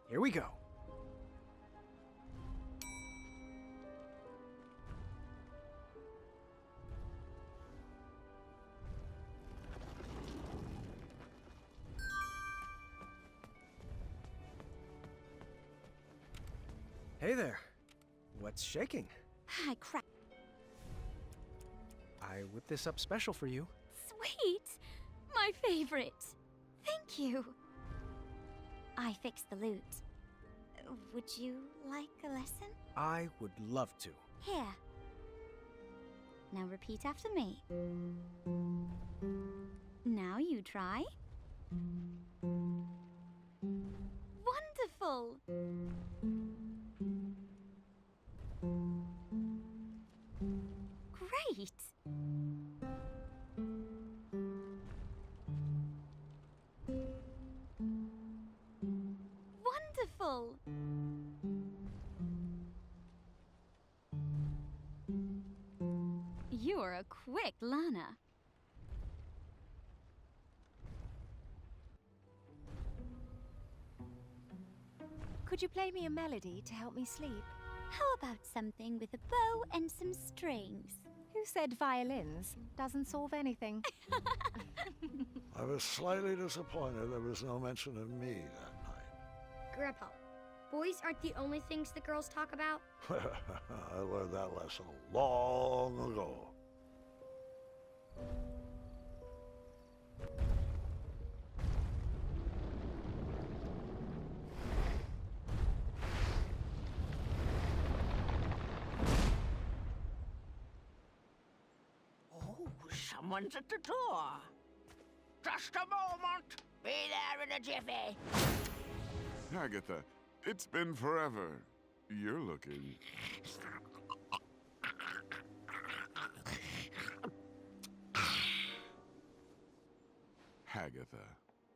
Here we go. Hey there. What's shaking?
I crap.
I whipped this up special for you.
Sweet! My favorite. Thank you. I fixed the loot. Would you like a lesson?
I would love to.
Here. Now repeat after me. Now you try. Wonderful! Great! Wonderful! You're a quick learner.
Could you play me a melody to help me sleep?
How about something with a bow and some strings?
Who said violins? Doesn't solve anything.
I was slightly disappointed there was no mention of me that night.
Grandpa, boys aren't the only things the girls talk about.
I learned that lesson long ago.
Oh, someone's at the door. Just a moment. Be there in a jiffy.
Agatha, it's been forever. You're looking... Agatha,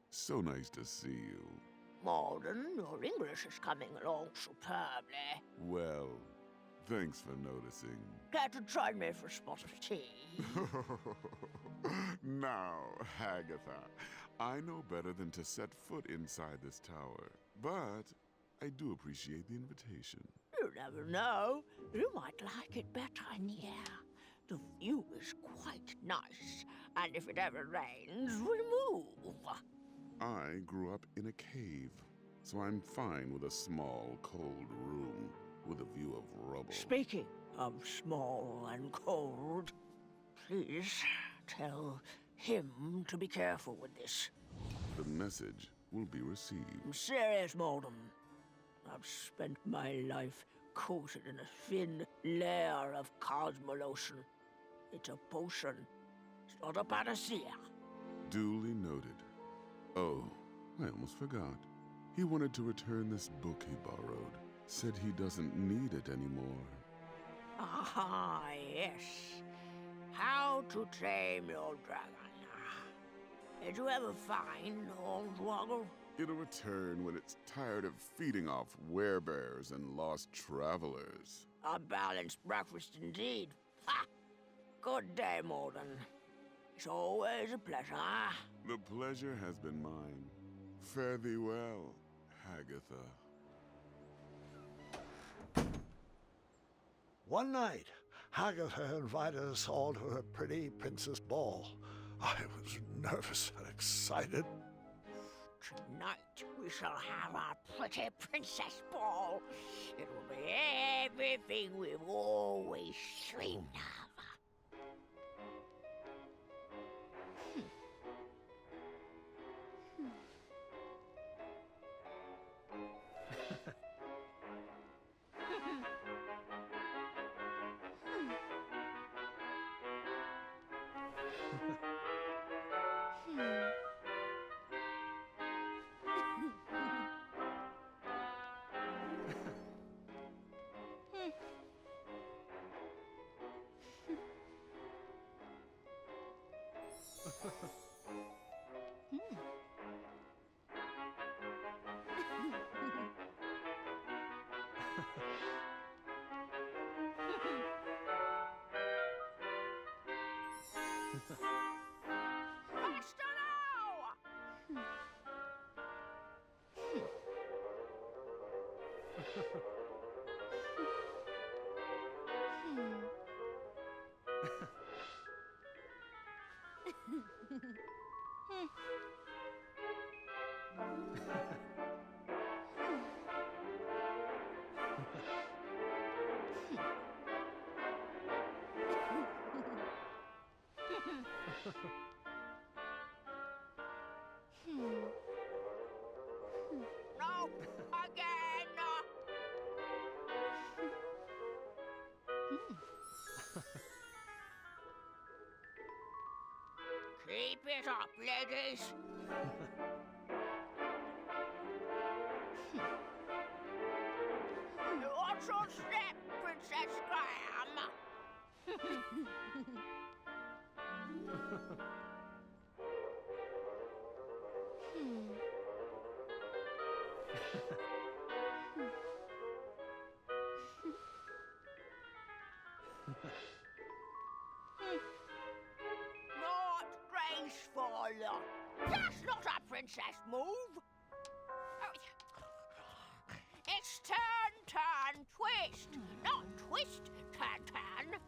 so nice to see you.
Morden, your English is coming along superbly.
Well, thanks for noticing.
Care to join me for a spot of tea?
Now, Agatha, I know better than to set foot inside this tower, but I do appreciate the invitation.
You never know. You might like it better in here. The view is quite nice, and if it ever rains, we'll move.
I grew up in a cave, so I'm fine with a small, cold room with a view of rubble.
Speaking of small and cold, please tell him to be careful with this.
The message will be received.
I'm serious, Morden. I've spent my life coated in a thin layer of cosmolotion. It's a potion. It's not a panacea.
Duly noted. Oh, I almost forgot. He wanted to return this book he borrowed. Said he doesn't need it anymore.
Ah, yes. How to Tame Your Dragon. Did you ever find Hornswoggle?
It'll return when it's tired of feeding off werebears and lost travelers.
A balanced breakfast indeed. Ha! Good day, Morden. It's always a pleasure.
The pleasure has been mine. Fare thee well, Agatha.
One night, Agatha invited us all to her pretty princess ball. I was nervous and excited.
Tonight we shall have our pretty princess ball. It will be everything we've always dreamed of. Faster now! No, again! Keep it up, ladies. Watch your step, Princess Graham. Not graceful. That's not a princess move. It's turn, turn, twist. Not twist, turn, turn.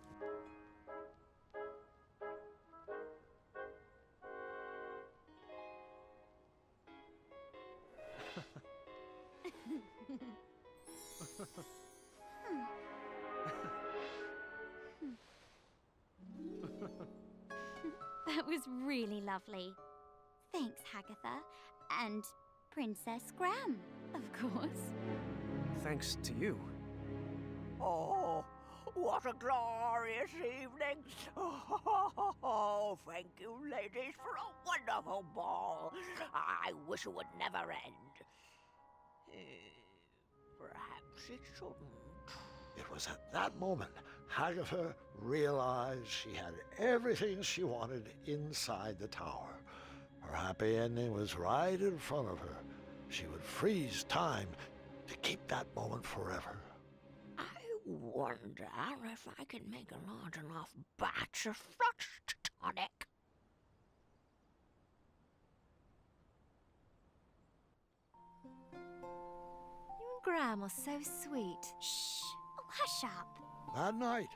That was really lovely. Thanks, Agatha. And Princess Graham, of course.
Thanks to you.
Oh, what a glorious evening! Oh, thank you, ladies, for a wonderful ball. I wish it would never end. Perhaps it shouldn't.
It was at that moment Hagatha realized she had everything she wanted inside the tower. Her happy ending was right in front of her. She would freeze time to keep that moment forever.
I wonder if I can make a large enough batch of frost tonic.
You and Graham are so sweet.
Shh! Oh, hush up.
That night,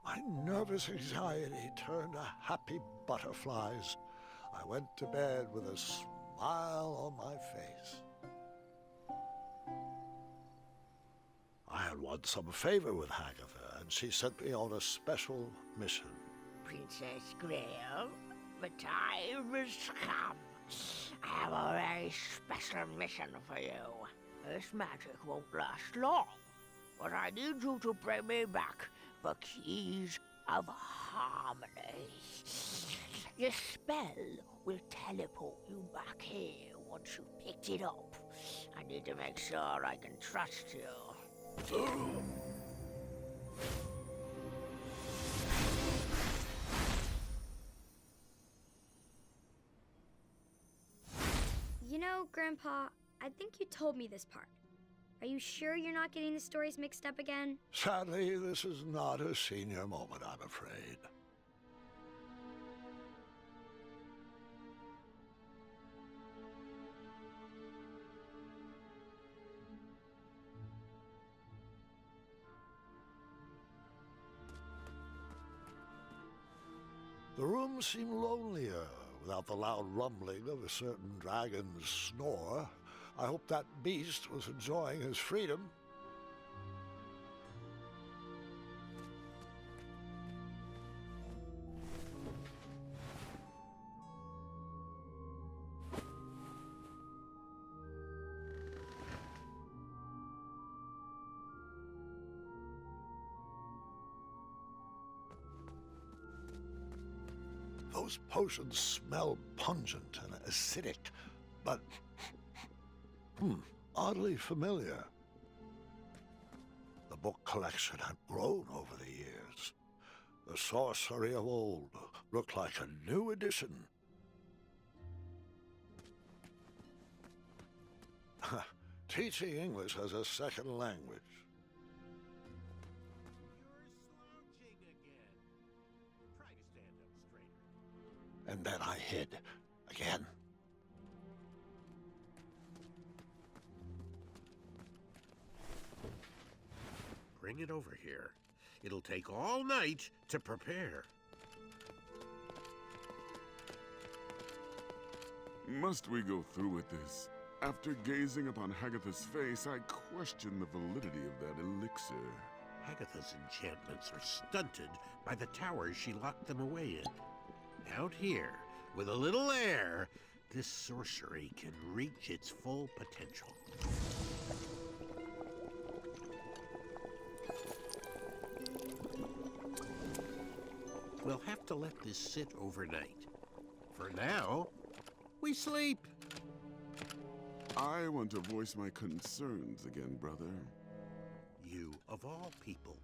my nervous anxiety turned to happy butterflies. I went to bed with a smile on my face. I had won some favor with Hagatha, and she sent me on a special mission.
Princess Graham, the time has come. I have a very special mission for you. This magic won't last long, but I need you to bring me back the keys of harmony. Your spell will teleport you back here once you picked it up. I need to make sure I can trust you.
You know, Grandpa, I think you told me this part. Are you sure you're not getting the stories mixed up again?
Sadly, this is not a senior moment, I'm afraid. The room seemed lonelier without the loud rumbling of a certain dragon's snore. I hoped that beast was enjoying his freedom. Those potions smell pungent and acidic, but oddly familiar. The book collection had grown over the years. The sorcery of old looked like a new edition. Teaching English as a second language. And then I hid again.
Bring it over here. It'll take all night to prepare.
Must we go through with this? After gazing upon Hagatha's face, I question the validity of that elixir.
Hagatha's enchantments are stunted by the towers she locked them away in. Out here, with a little air, this sorcery can reach its full potential. We'll have to let this sit overnight. For now, we sleep.
I want to voice my concerns again, brother.
You, of all people,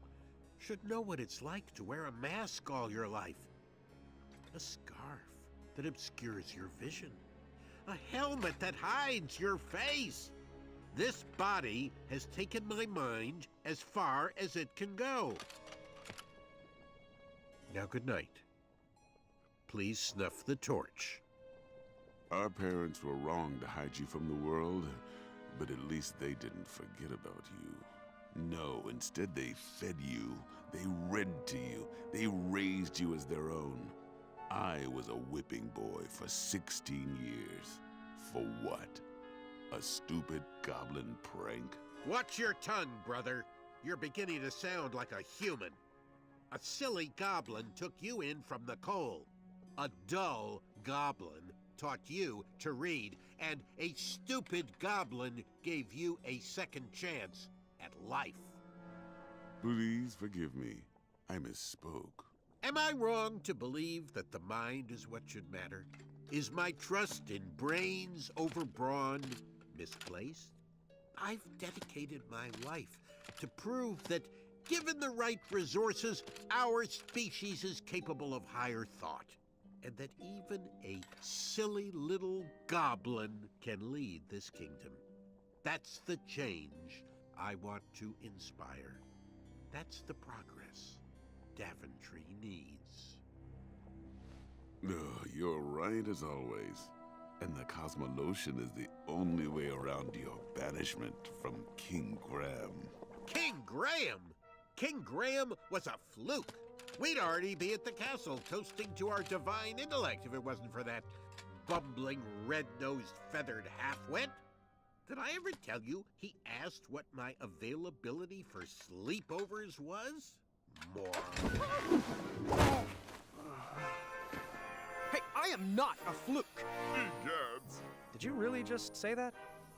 should know what it's like to wear a mask all your life. A scarf that obscures your vision. A helmet that hides your face. This body has taken my mind as far as it can go. Now, good night. Please snuff the torch.
Our parents were wrong to hide you from the world, but at least they didn't forget about you. No, instead they fed you, they read to you, they raised you as their own. I was a whipping boy for 16 years. For what? A stupid goblin prank?
Watch your tongue, brother. You're beginning to sound like a human. A silly goblin took you in from the cold. A dull goblin taught you to read, and a stupid goblin gave you a second chance at life.
Please forgive me. I misspoke.
Am I wrong to believe that the mind is what should matter? Is my trust in brains over brawn misplaced? I've dedicated my life to prove that, given the right resources, our species is capable of higher thought, and that even a silly little goblin can lead this kingdom. That's the change I want to inspire. That's the progress Daventry needs.
You're right as always. And the Cosmolotion is the only way around your banishment from King Graham.
King Graham? King Graham was a fluke. We'd already be at the castle toasting to our divine intellect if it wasn't for that bumbling, red-nosed, feathered half-wit. Did I ever tell you he asked what my availability for sleepovers was? More.
Hey, I am not a fluke!
Egads!
Did you really just say that?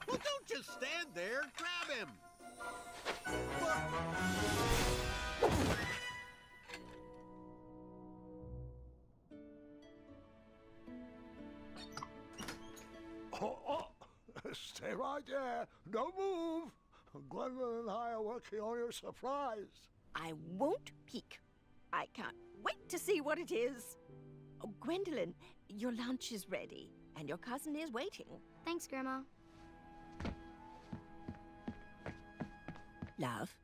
Well, don't just stand there. Grab him.
Oh, stay right there. Don't move. Gwendolyn and I are working on your surprise.
I won't peek. I can't wait to see what it is. Oh, Gwendolyn, your lunch is ready, and your cousin is waiting.
Thanks, Grandma.
Love,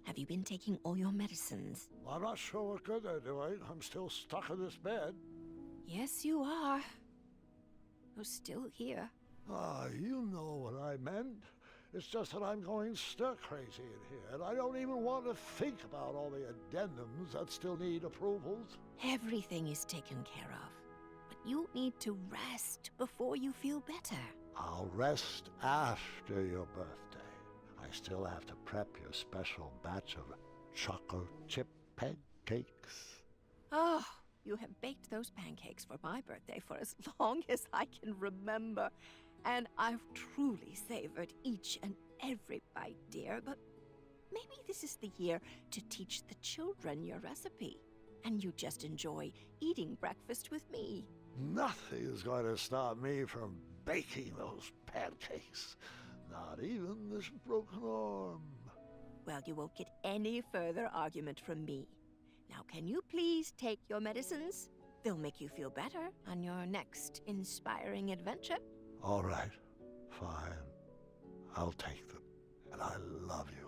have you been taking all your medicines?
I'm not sure what good they're doing. I'm still stuck in this bed.
Yes, you are. You're still here.
Ah, you know what I meant. It's just that I'm going stir-crazy in here, and I don't even want to think about all the addendums that still need approvals.
Everything is taken care of. But you need to rest before you feel better.
I'll rest after your birthday. I still have to prep your special batch of chocolate chip pancakes.
Oh, you have baked those pancakes for my birthday for as long as I can remember. And I've truly savored each and every bite, dear. But maybe this is the year to teach the children your recipe. And you just enjoy eating breakfast with me.
Nothing is going to stop me from baking those pancakes. Not even this broken arm.
Well, you won't get any further argument from me. Now, can you please take your medicines? They'll make you feel better on your next inspiring adventure.
All right, fine. I'll take them. And I love you.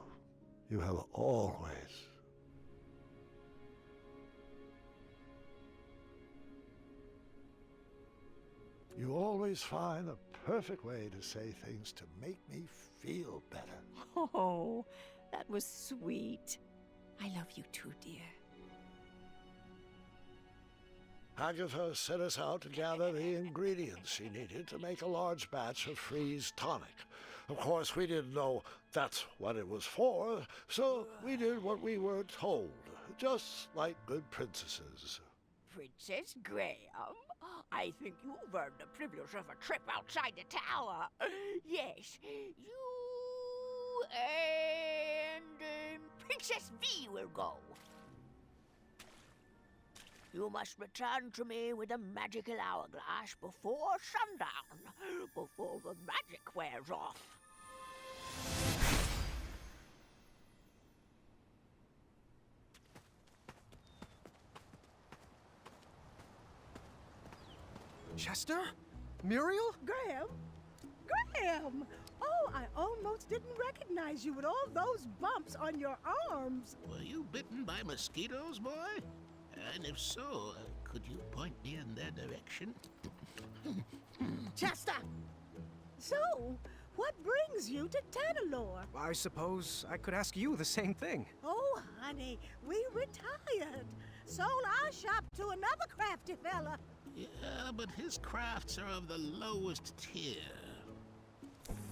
You have always. You always find a perfect way to say things to make me feel better.
Oh, that was sweet. I love you too, dear.
Agatha set us out to gather the ingredients she needed to make a large batch of freeze tonic. Of course, we didn't know that's what it was for, so we did what we were told, just like good princesses.
Princess Graham, I think you've earned the privilege of a trip outside the tower. Yes, you and Princess V will go. You must return to me with a magical hourglass before sundown, before the magic wears off.
Chester? Muriel?
Graham? Graham! Oh, I almost didn't recognize you with all those bumps on your arms.
Were you bitten by mosquitoes, boy? And if so, could you point me in their direction?
Chester! So, what brings you to Tanalore?
I suppose I could ask you the same thing.
Oh, honey, we retired. Sold our shop to another crafty fella.
Yeah, but his crafts are of the lowest tier.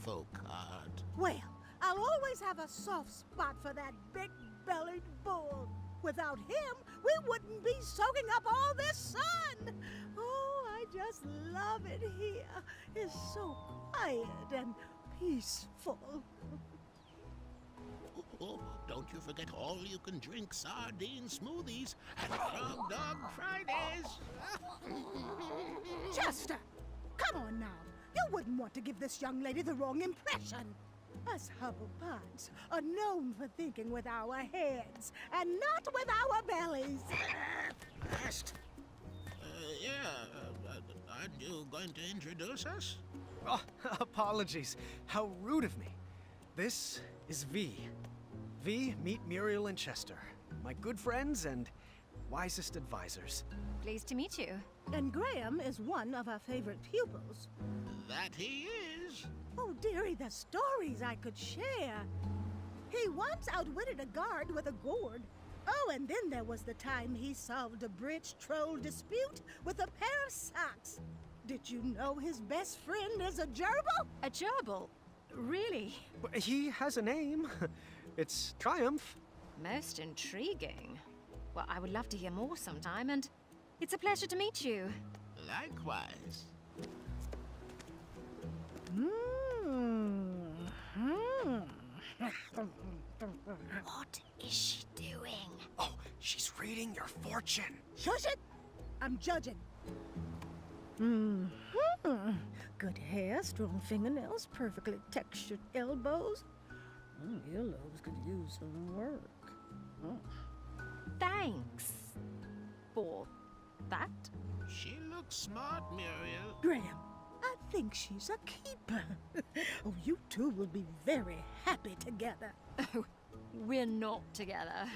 Folk art.
Well, I'll always have a soft spot for that big-bellied bull. Without him, we wouldn't be soaking up all this sun. Oh, I just love it here. It's so quiet and peaceful.
Oh, don't you forget all-you-can-drink sardine smoothies and Frog Dog Fridays.
Chester, come on now. You wouldn't want to give this young lady the wrong impression. Us Hubblepuds are known for thinking with our heads and not with our bellies.
First, aren't you going to introduce us?
Oh, apologies. How rude of me. This is V. V, meet Muriel and Chester, my good friends and wisest advisors.
Pleased to meet you.
And Graham is one of our favorite pupils.
That he is.
Oh, dearie, the stories I could share. He once outwitted a guard with a gourd. Oh, and then there was the time he solved a bridge troll dispute with a pair of socks. Did you know his best friend is a gerbil?
A gerbil? Really?
He has a name. It's Triumph.
Most intriguing. Well, I would love to hear more sometime, and it's a pleasure to meet you.
Likewise.
What is she doing?
Oh, she's reading your fortune.
Shush it! I'm judging. Good hair, strong fingernails, perfectly textured elbows. Earlobes could use some work.
Thanks for that.
She looks smart, Muriel.
Graham, I think she's a keeper. Oh, you two will be very happy together.
Oh, we're not together.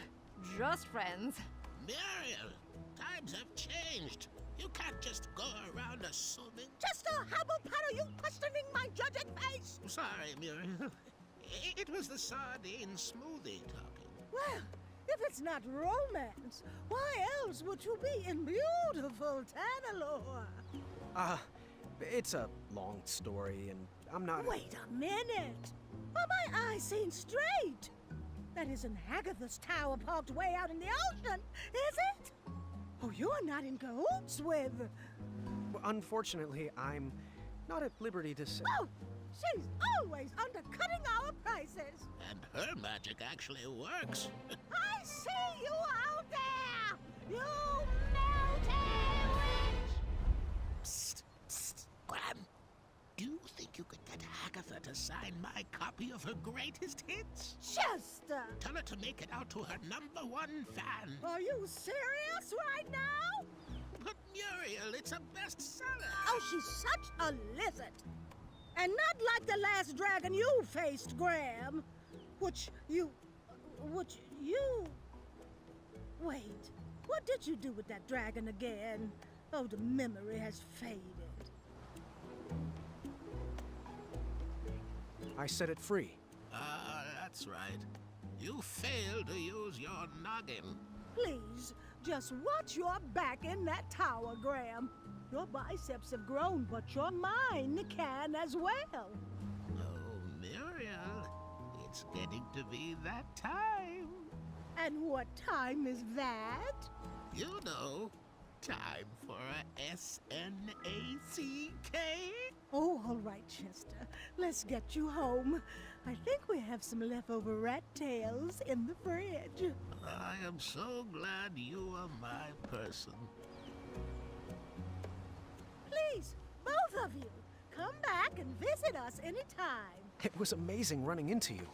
Just friends.
Muriel, times have changed. You can't just go around assuming.
Chester, Hubblepud, are you questioning my judging face?
Sorry, Muriel. It was the sardine smoothie talking.
Well, if it's not romance, why else would you be in beautiful Tanalore?
It's a long story, and I'm not...
Wait a minute. Are my eyes seen straight? That isn't Agatha's tower parked way out in the ocean, is it? Oh, you're not in cahoots with...
Unfortunately, I'm not at liberty to say...
Oh, she's always undercutting our prices.
And her magic actually works.
I see you out there! You melting witch!
Psst, psst, Graham. Do you think you could get Agatha to sign my copy of her greatest hits?
Chester!
Tell her to make it out to her #1 fan.
Are you serious right now?
But Muriel, it's a bestseller.
Oh, she's such a lizard. And not like the last dragon you faced, Graham. Which you... Wait, what did you do with that dragon again? Oh, the memory has faded.
I set it free.
That's right. You failed to use your noggin.
Please, just watch your back in that tower, Graham. Your biceps have grown, but your mind can as well.
Oh, Muriel, it's getting to be that time.
And what time is that?
You know, time for a S-N-A-C-K.
Oh, all right, Chester. Let's get you home. I think we have some leftover rat tails in the fridge.
I am so glad you are my person.
Please, both of you, come back and visit us anytime.
It was amazing running into you.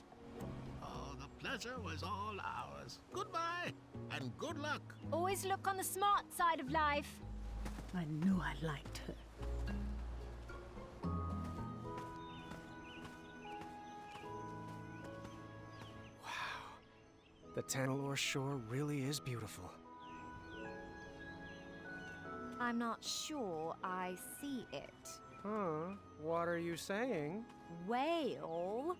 Oh, the pleasure was all ours. Goodbye, and good luck.
Always look on the smart side of life.
I knew I liked her.
The Tanalore shore really is beautiful.
I'm not sure I see it.
Huh? What are you saying?
Whale?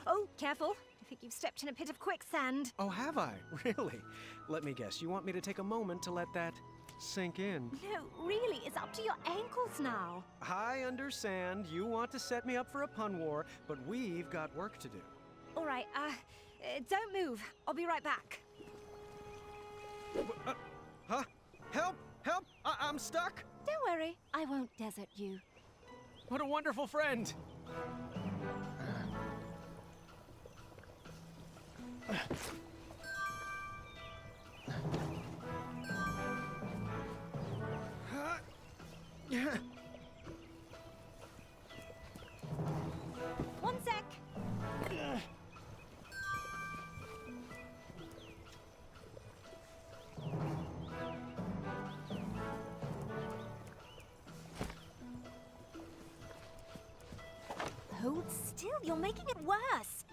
Oh, careful. I think you've stepped in a pit of quicksand.
Oh, have I? Really? Let me guess, you want me to take a moment to let that sink in?
No, really, it's up to your ankles now.
I understand you want to set me up for a pun war, but we've got work to do.
All right, don't move. I'll be right back.
Huh? Help! Help! I'm stuck!
Don't worry, I won't desert you.
What a wonderful friend!
One sec. Hold still, you're making it worse.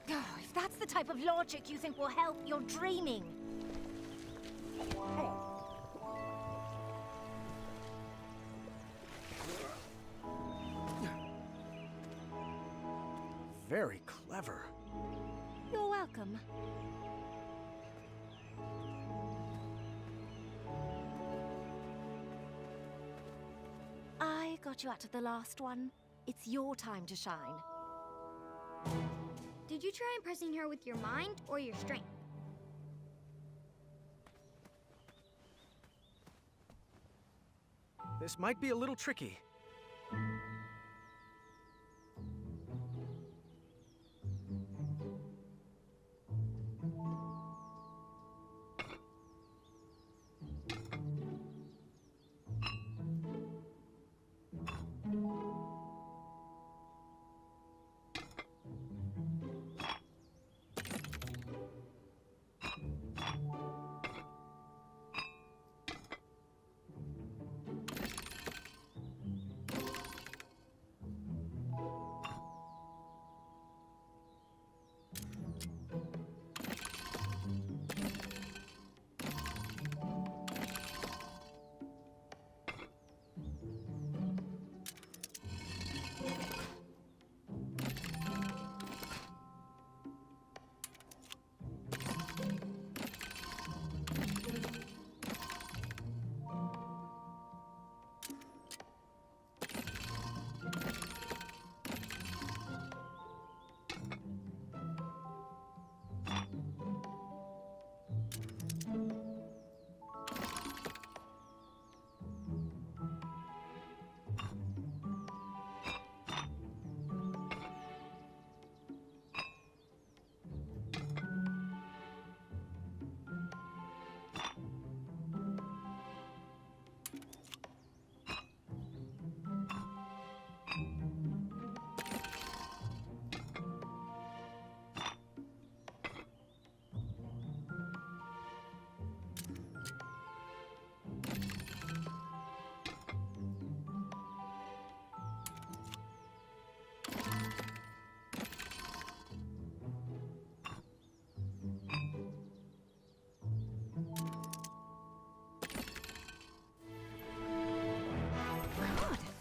Oh, if that's the type of logic you think will help, you're dreaming.
Very clever.
You're welcome. I got you out of the last one. It's your time to shine.
Did you try impressing her with your mind or your strength?
This might be a little tricky.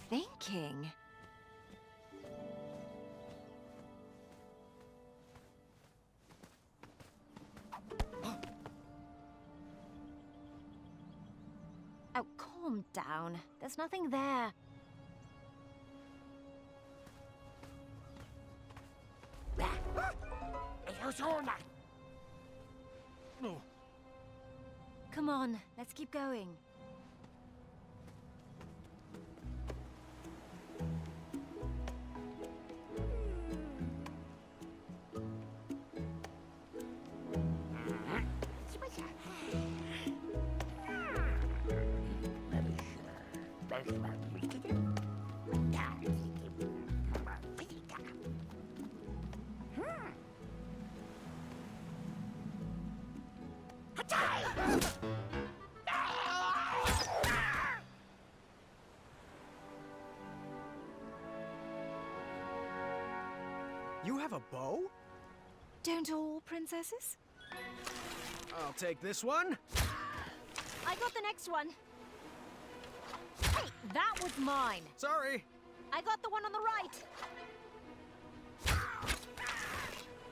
Thinking. Oh, calm down. There's nothing there.
No.
Come on, let's keep going.
You have a bow?
Don't all princesses?
I'll take this one.
I got the next one. Hey, that was mine.
Sorry.
I got the one on the right.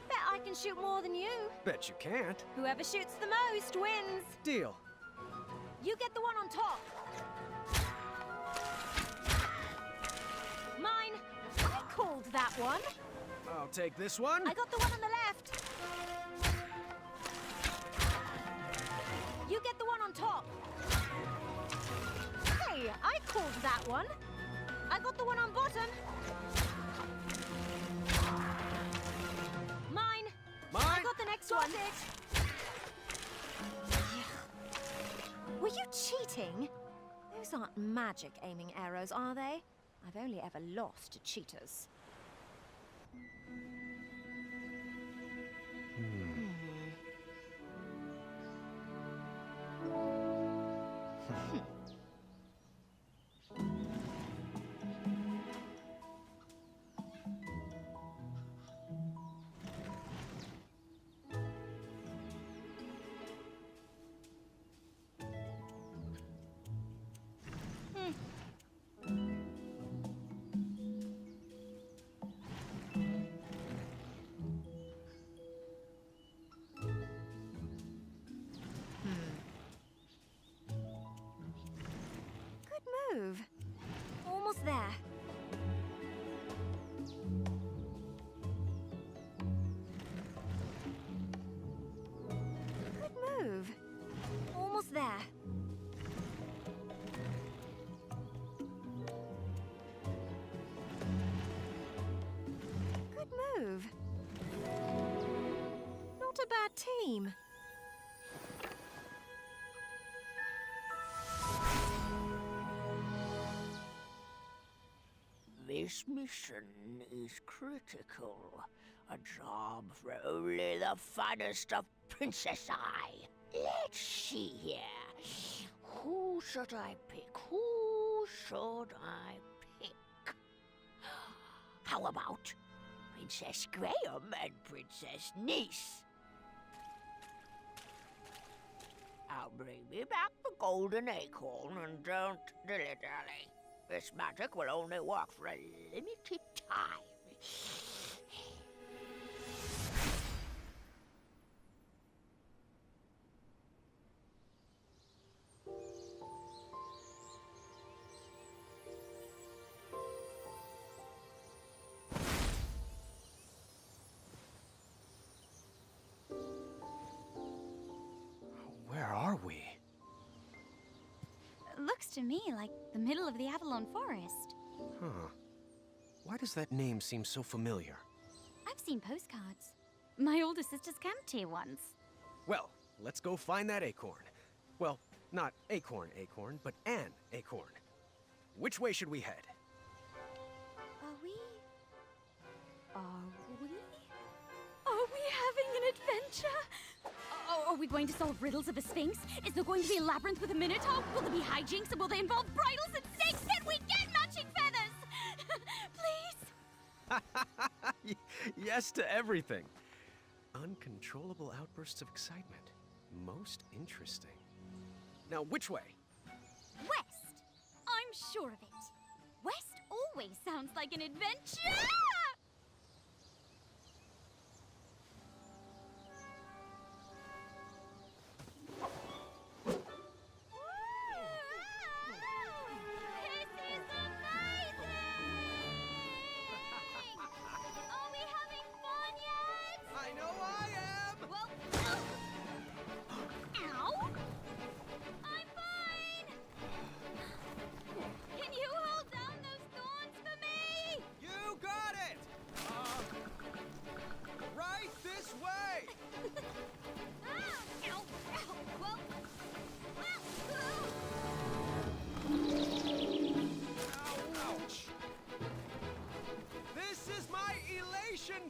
Bet I can shoot more than you.
Bet you can't.
Whoever shoots the most wins.
Deal.
You get the one on top. Mine. I called that one.
I'll take this one.
I got the one on the left. called that one. I got the one on bottom. Mine. I got the next one. Were you cheating? Those aren't magic aiming arrows, are they? I've only ever lost to cheaters. Move. Almost there. Good move. Almost there. Good move. Not a bad team.
This mission is critical. A job for only the finest of Princess Eye. Let's see here. Who should I pick? Who should I pick? How about Princess Graham and Princess Niece? Now bring me back the golden acorn and don't dilly-dally. This magic will only work for a limited time.
Where are we?
Looks to me like the middle of the Avalon Forest.
Huh. Why does that name seem so familiar?
I've seen postcards. My older sister's camped here once.
Well, let's go find that acorn. Well, not acorn, but an acorn. Which way should we head?
Are we having an adventure? Are we going to solve riddles of a sphinx? Is there going to be a labyrinth with a minotaur? Will there be hijinks and will they involve bridles and snakes? Can we get matching feathers? Please?
Yes to everything. Uncontrollable outbursts of excitement. Most interesting. Now, which way?
West. I'm sure of it. West always sounds like an adventure!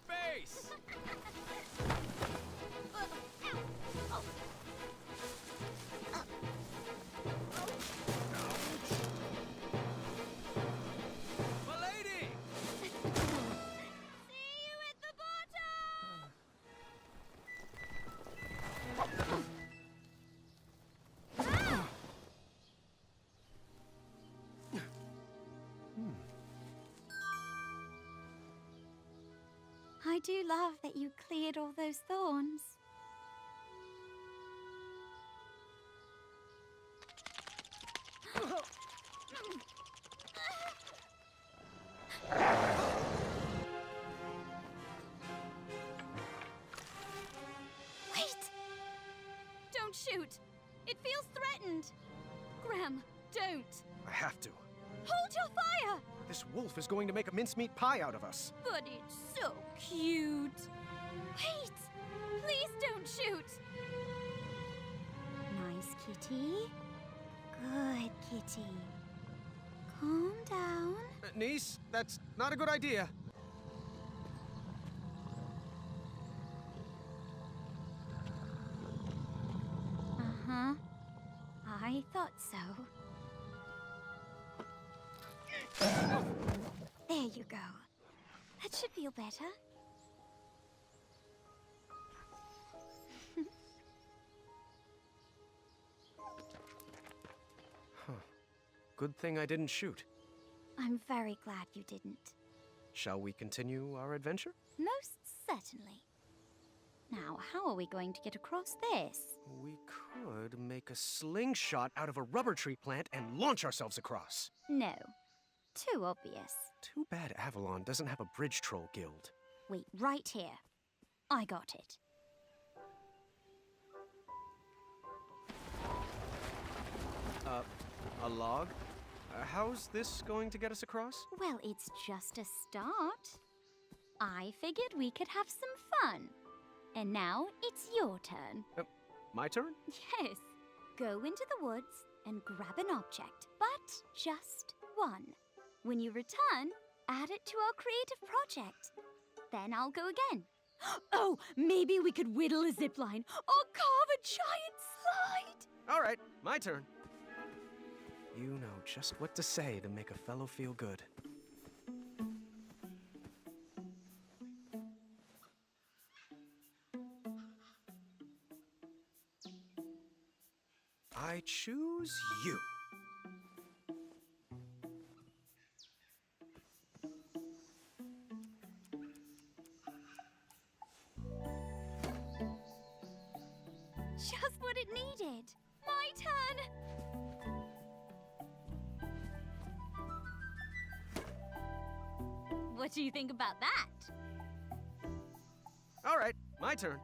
Face! Milady!
See you at the bottom! I do love that you cleared all those thorns. Wait! Don't shoot! It feels threatened! Graham, don't!
I have to.
Hold your fire!
This wolf is going to make a mincemeat pie out of us.
But it's so cute. Wait! Please don't shoot! Nice kitty. Good kitty. Calm down.
Niece, that's not a good idea.
Uh-huh. I thought so. There you go. That should feel better.
Good thing I didn't shoot.
I'm very glad you didn't.
Shall we continue our adventure?
Most certainly. Now, how are we going to get across this?
We could make a slingshot out of a rubber tree plant and launch ourselves across.
No. Too obvious.
Too bad Avalon doesn't have a bridge troll guild.
Wait, right here. I got it.
A log? How's this going to get us across?
Well, it's just a start. I figured we could have some fun. And now it's your turn.
My turn?
Yes. Go into the woods and grab an object, but just one. When you return, add it to our creative project. Then I'll go again. Oh, maybe we could whittle a zipline or carve a giant slide.
All right, my turn. You know just what to say to make a fellow feel good. I choose you.
Just what it needed. My turn. What do you think about that?
All right, my turn.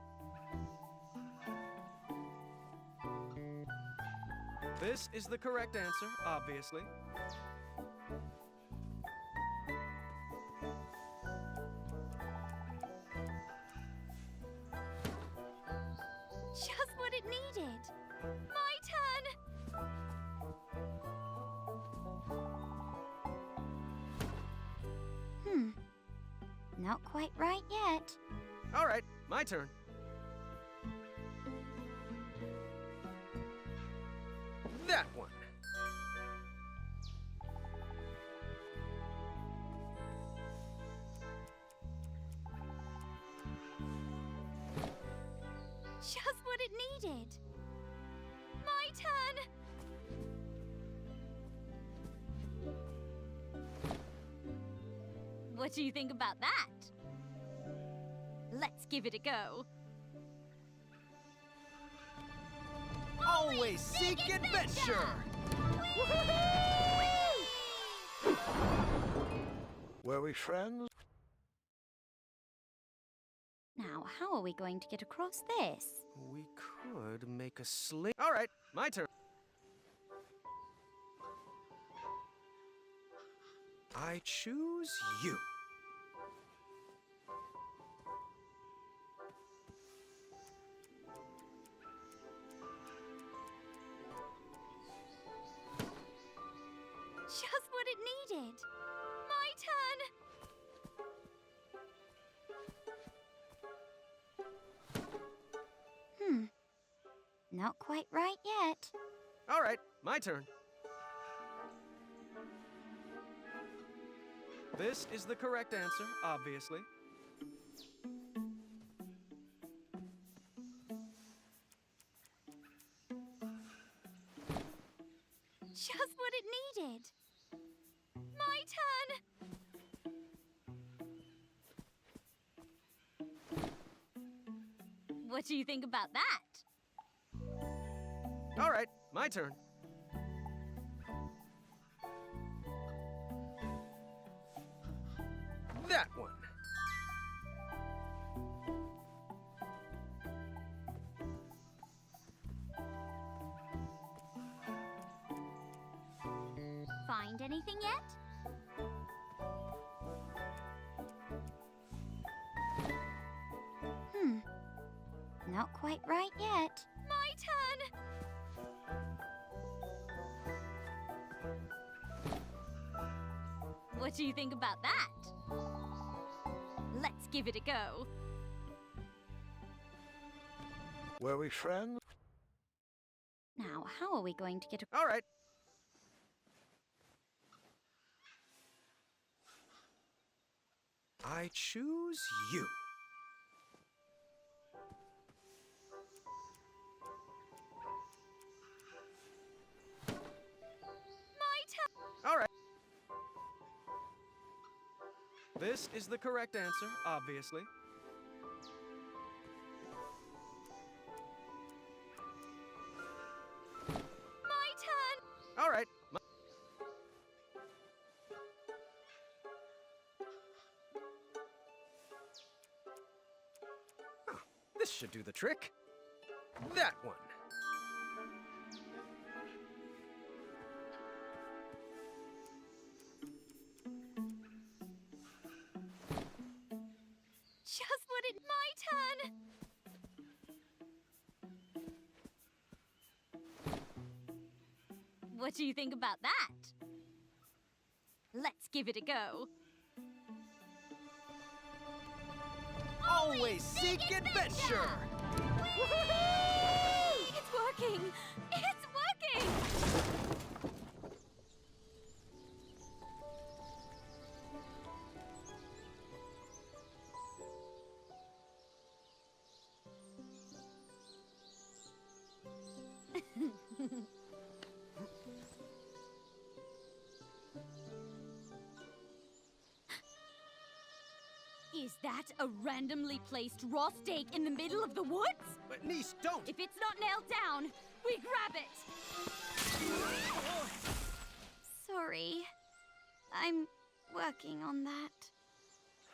This is the correct answer, obviously.
Just what it needed. My turn. Not quite right yet.
All right, my turn. That one.
Just what it needed. My turn. What do you think about that? Let's give it a go.
Always seek adventure!
Were we friends?
Now, how are we going to get across this?
We could make a sling. All right, my turn. I choose you.
Just what it needed. My turn. Not quite right yet.
All right, my turn. This is the correct answer, obviously.
Just what it needed. My turn. What do you think about that?
All right, my turn. That one.
find anything yet? Not quite right yet. My turn! What do you think about that? Let's give it a go.
Were we friends?
Now, how are we going to get a...
All right. I choose you. All right. This is the correct answer, obviously.
My turn!
All right. Oh, this should do the trick. That one.
Just what it... My turn! What do you think about that? Let's give it a go.
Always seek adventure!
It's working! It's working! Is that a randomly placed raw steak in the middle of the woods?
But niece, don't!
If it's not nailed down, we grab it! Sorry. I'm working on that.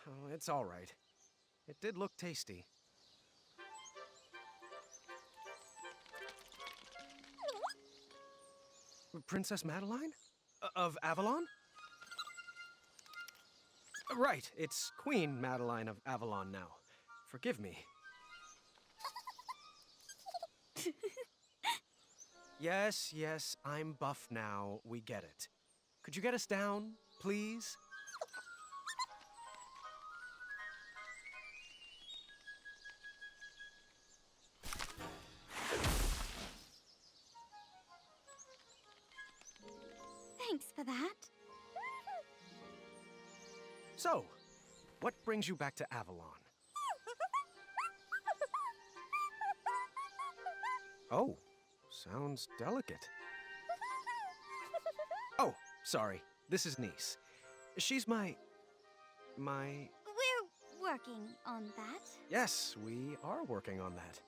Oh, it's all right. It did look tasty. Princess Madeline? Of Avalon? Right, it's Queen Madeline of Avalon now. Forgive me. Yes, I'm buff now. We get it. Could you get us down, please?
Thanks for that.
So, what brings you back to Avalon? Oh, sounds delicate. Oh, sorry. This is Niece. She's my...
We're working on that.
Yes, we are working on that.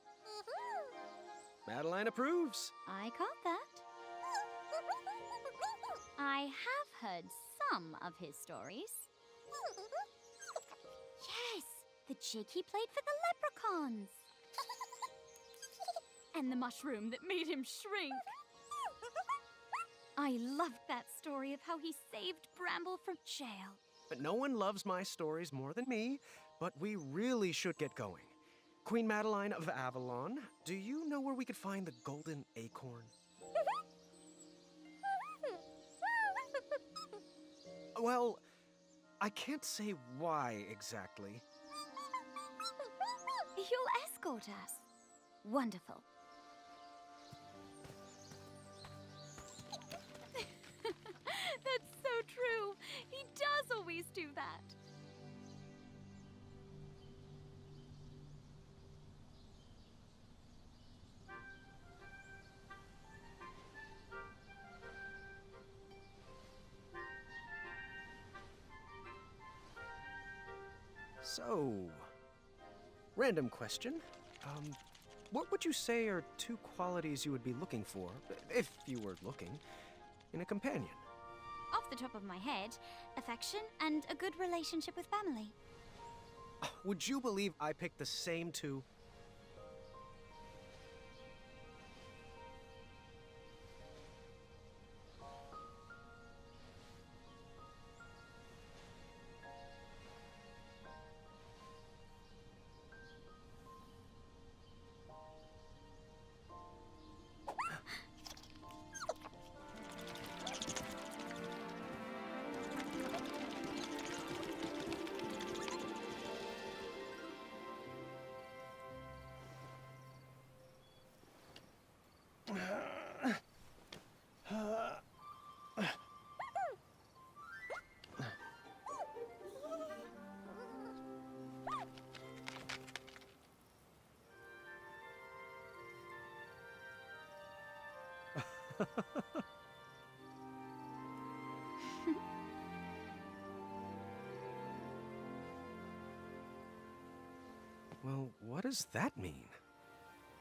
Madeline approves.
I caught that. I have heard some of his stories. Yes, the chick he played for the leprechauns. And the mushroom that made him shrink. I loved that story of how he saved Bramble from jail.
But no one loves my stories more than me, but we really should get going. Queen Madeline of Avalon, do you know where we could find the golden acorn? Well, I can't say why exactly.
You'll escort us. Wonderful. That's so true. He does always do that.
So, random question. What would you say are 2 qualities you would be looking for, if you were looking, in a companion?
Off the top of my head, affection and a good relationship with family.
Would you believe I picked the same 2? Well, what does that mean?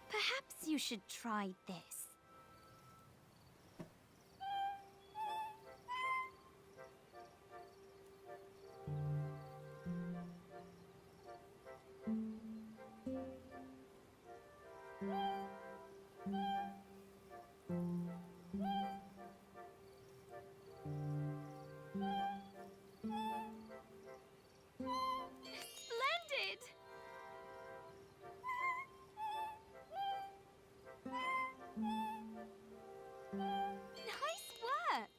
Perhaps you should try this. Splendid! Nice work!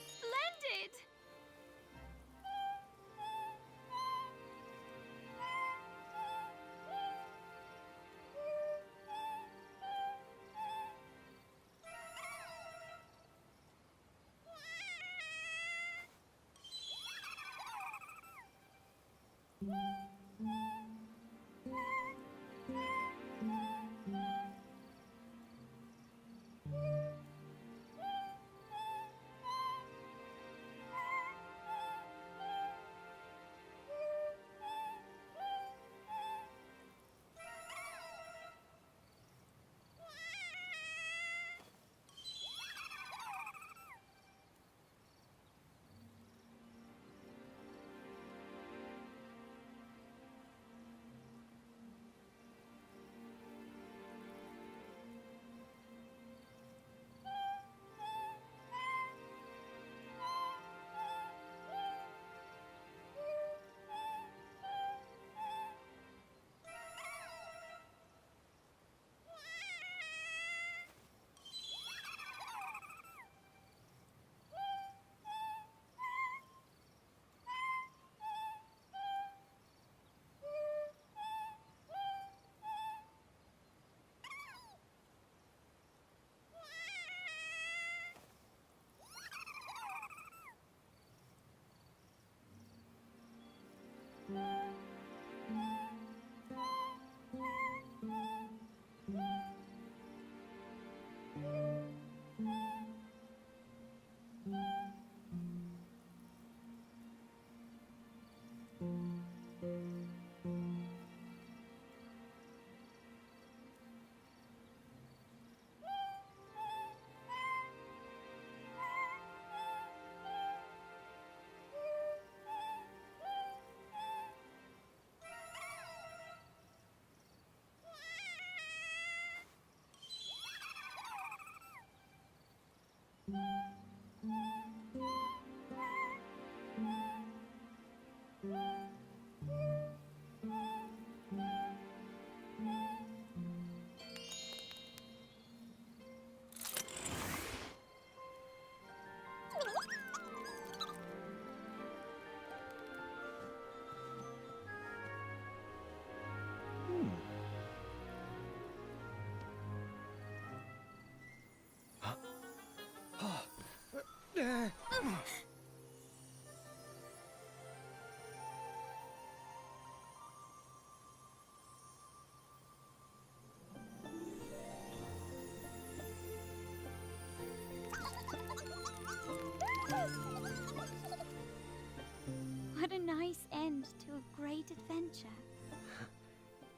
Splendid! What a nice end to a great adventure.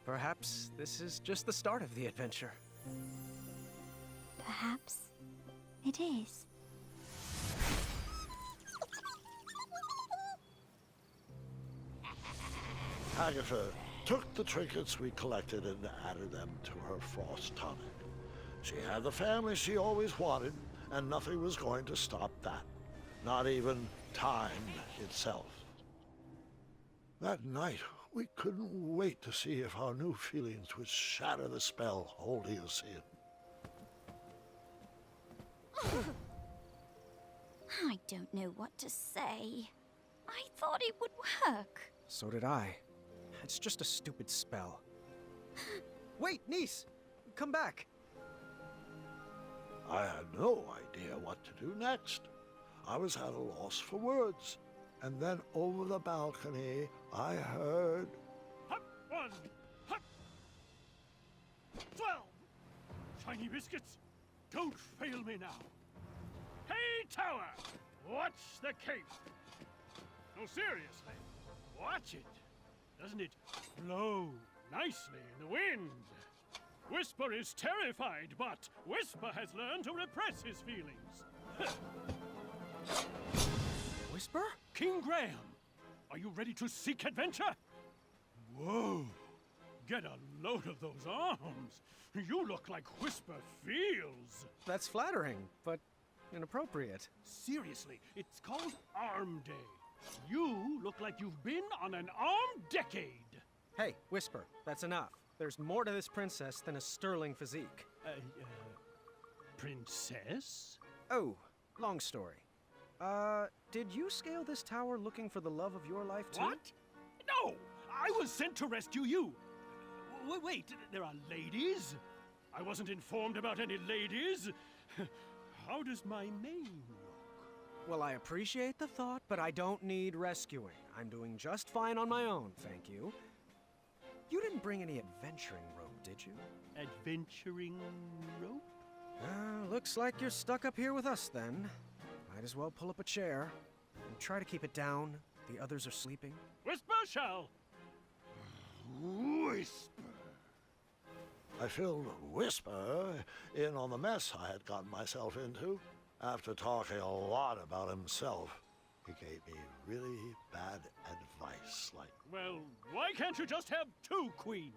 Perhaps this is just the start of the adventure.
Perhaps it is.
Agatha took the trinkets we collected and added them to her frost tonic. She had the family she always wanted, and nothing was going to stop that. Not even time itself. That night, we couldn't wait to see if our new feelings would shatter the spell holding us in.
don't know what to say. I thought it would work.
So did I. It's just a stupid spell. Wait, niece! Come back!
I had no idea what to do next. I was at a loss for words. And then over the balcony, I heard...
Hop 1, hop 12. Shiny biscuits, don't fail me now. Hey, tower, watch the cape. No, seriously, watch it. Doesn't it flow nicely in the wind? Whisper is terrified, but Whisper has learned to repress his feelings.
Whisper?
King Graham, are you ready to seek adventure? Whoa! Get a load of those arms. You look like Whisper feels.
That's flattering, but inappropriate.
Seriously, it's called Arm Day. You look like you've been on an arm decade.
Hey, Whisper, that's enough. There's more to this princess than a sterling physique.
Princess?
Oh, long story. Did you scale this tower looking for the love of your life, too?
What? No! I was sent to rescue you. Wait, there are ladies? I wasn't informed about any ladies. How does my name look?
Well, I appreciate the thought, but I don't need rescuing. I'm doing just fine on my own, thank you. You didn't bring any adventuring rope, did you?
Adventuring rope?
Looks like you're stuck up here with us, then. Might as well pull up a chair and try to keep it down. The others are sleeping.
Whisper shall.
Whisper. I filled Whisper in on the mess I had gotten myself into. After talking a lot about himself, he gave me really bad advice, like...
Well, why can't you just have 2 queens?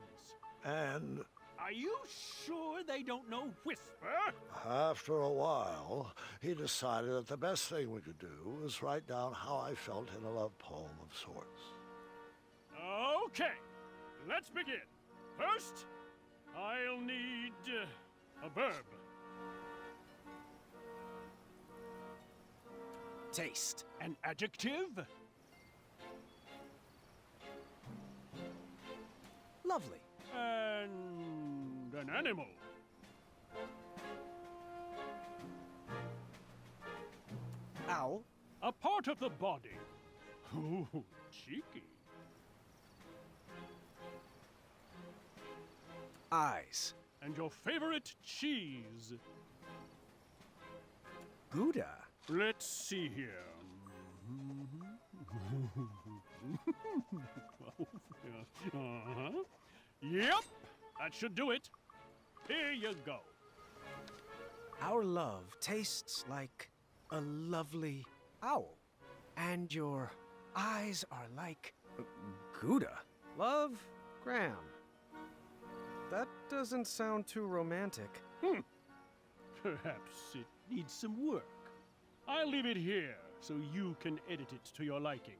And...
Are you sure they don't know Whisper?
After a while, he decided that the best thing we could do was write down how I felt in a love poem of sorts.
Okay, let's begin. First, I'll need a verb.
Taste.
An adjective.
Lovely.
And an animal.
Owl.
A part of the body. Ooh, cheeky.
Eyes.
And your favorite cheese.
Gouda.
Let's see here. Yep, that should do it. Here you go.
Our love tastes like a lovely owl. And your eyes are like Gouda. Love, Graham. That doesn't sound too romantic.
Perhaps it needs some work. I'll leave it here so you can edit it to your liking.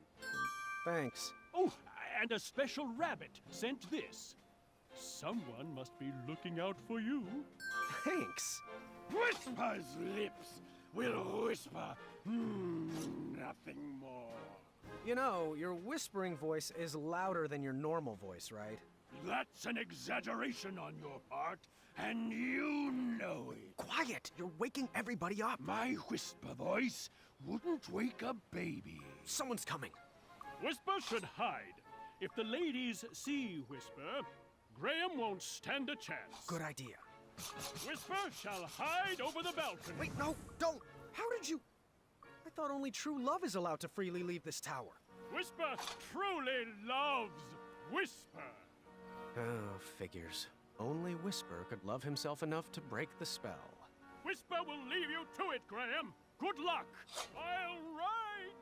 Thanks.
Oh, and a special rabbit sent this. Someone must be looking out for you.
Thanks.
Whisper's lips will whisper nothing more.
You know, your whispering voice is louder than your normal voice, right?
That's an exaggeration on your part, and you know it.
Quiet! You're waking everybody up.
My whisper voice wouldn't wake a baby.
Someone's coming.
Whisper should hide. If the ladies see Whisper, Graham won't stand a chance.
Good idea.
Whisper shall hide over the balcony.
Wait, no, don't! How did you... I thought only true love is allowed to freely leave this tower.
Whisper truly loves Whisper.
Oh, figures. Only Whisper could love himself enough to break the spell.
Whisper will leave you to it, Graham. Good luck. I'll write.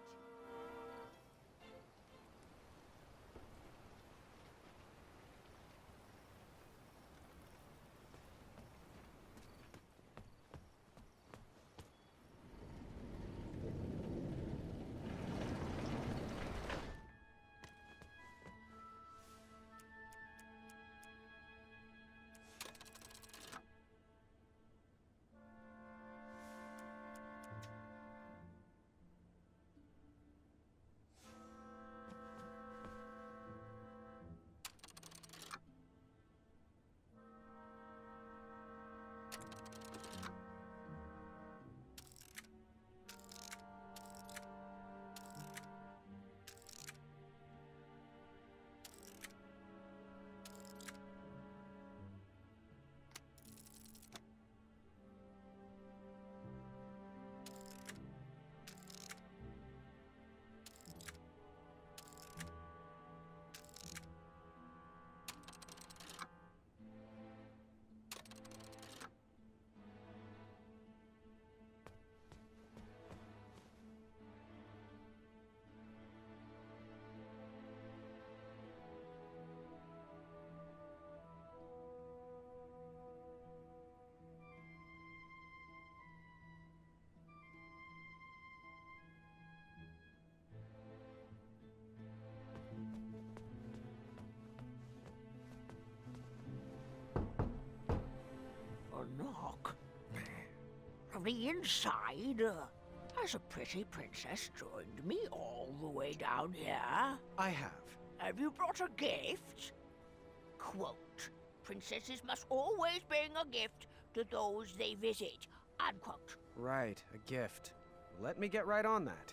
the inside? Has a pretty princess joined me all the way down here?
I have.
Have you brought a gift? Quote, princesses must always bring a gift to those they visit. Unquote.
Right, a gift. Let me get right on that.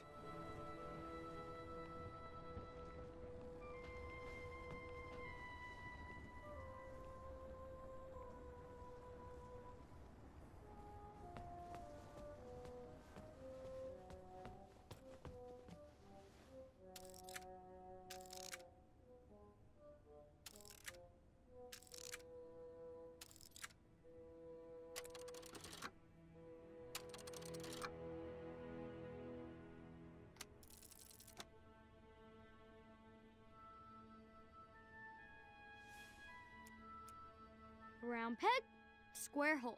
Round peg, square hole.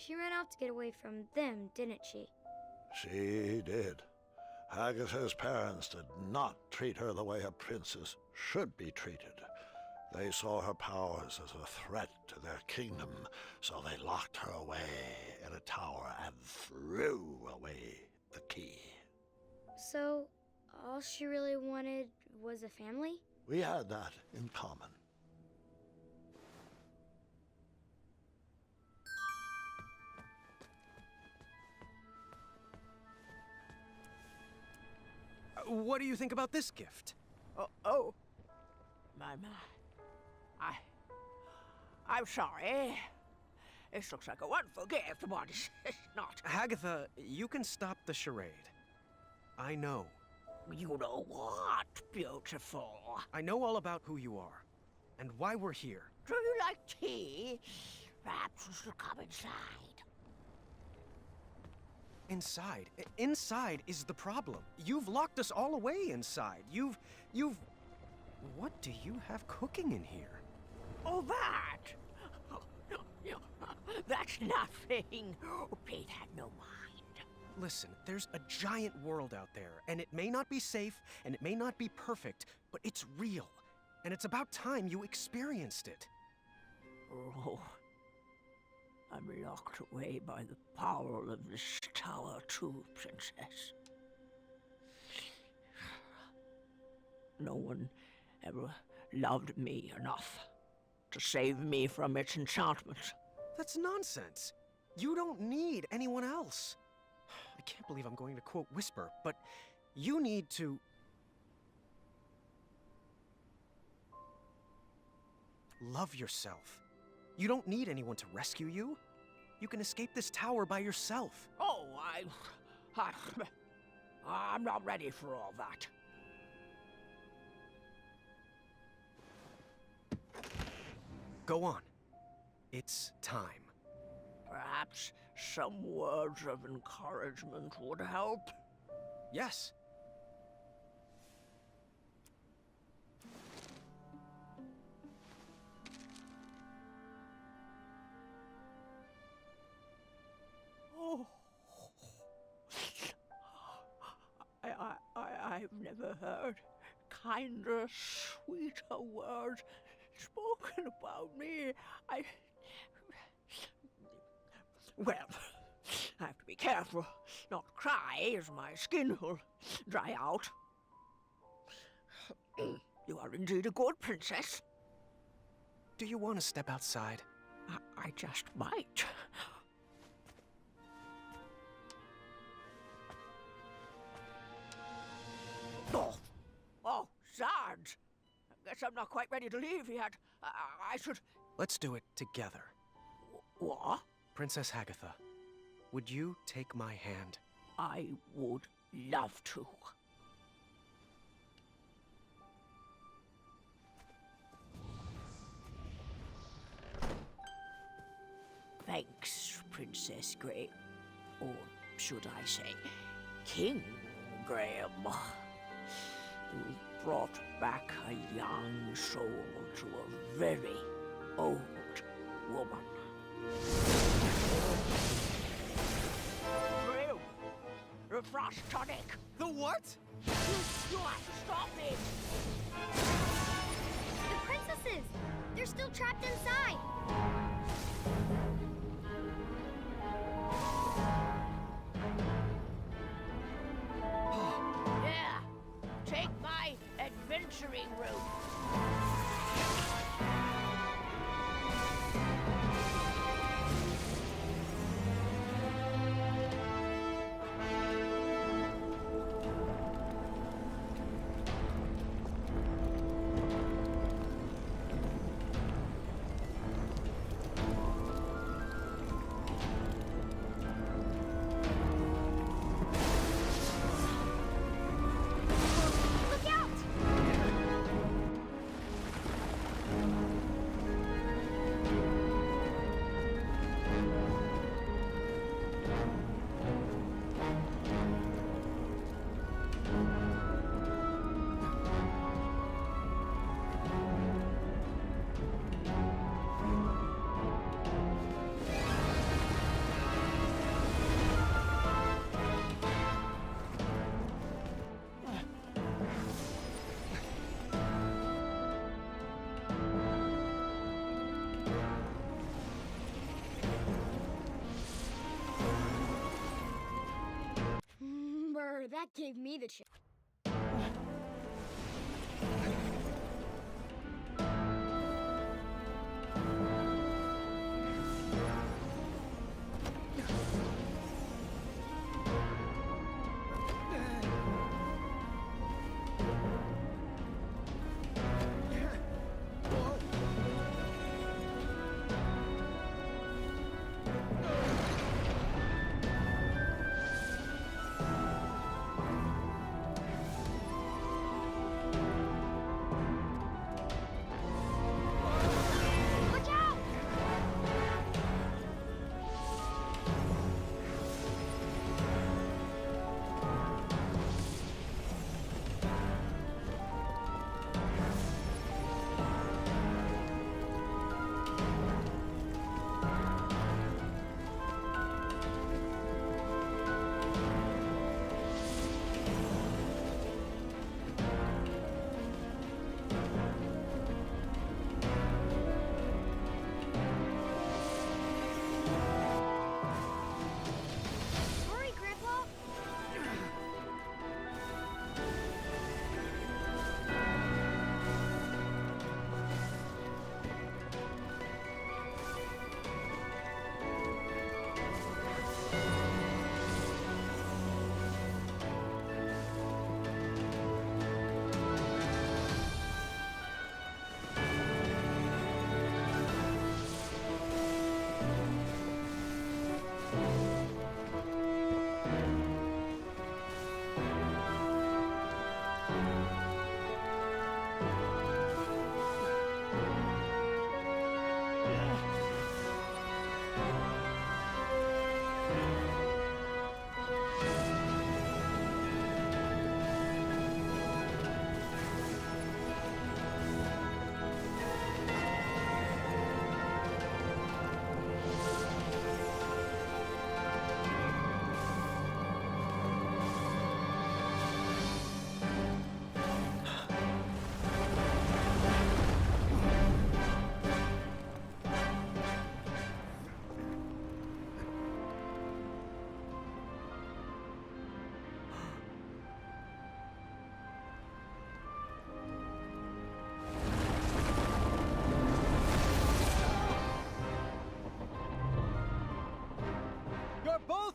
She ran off to get away from them, didn't she?
She did. Agatha's parents did not treat her the way a princess should be treated. They saw her powers as a threat to their kingdom, so they locked her away in a tower and threw away the key.
So, all she really wanted was a family?
We had that in common.
What do you think about this gift?
Oh. My. I'm sorry. This looks like a wonderful gift, but it's not.
Agatha, you can stop the charade. I know.
You know what, beautiful?
I know all about who you are, and why we're here.
Do you like tea? Perhaps we should come inside.
Inside? Inside is the problem. You've locked us all away inside. You've... What do you have cooking in here?
Oh, that! That's nothing. Pete had no mind.
Listen, there's a giant world out there, and it may not be safe, and it may not be perfect, but it's real. And it's about time you experienced it.
Oh, I'm locked away by the power of this tower too, Princess. No one ever loved me enough to save me from its enchantment.
That's nonsense. You don't need anyone else. I can't believe I'm going to quote Whisper, but you need to... love yourself. You don't need anyone to rescue you. You can escape this tower by yourself.
Oh, I'm not ready for all that.
Go on. It's time.
Perhaps some words of encouragement would help?
Yes.
Oh. I've never heard kinder, sweeter words spoken about me. Well, I have to be careful not to cry, as my skin will dry out. You are indeed a good princess.
Do you want to step outside?
I just might. Oh, Sarge. I guess I'm not quite ready to leave yet. I should...
Let's do it together.
What?
Princess Hagatha, would you take my hand?
I would love to. Thanks, Princess Graham. Or should I say, King Graham. You brought back a young soul to a very old woman. Graham, the frost tonic.
The what?
You have to stop it.
The princesses! They're still trapped inside!
Yeah, take my adventuring route.
Look out! Brr, that gave me the chill.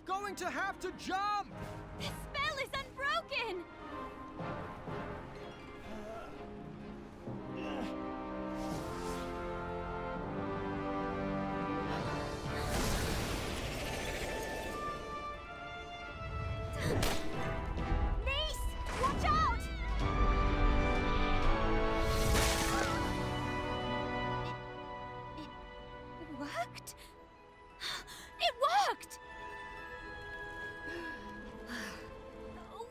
both going to have to jump!
The spell is unbroken! Niece! Watch out! It worked? It worked!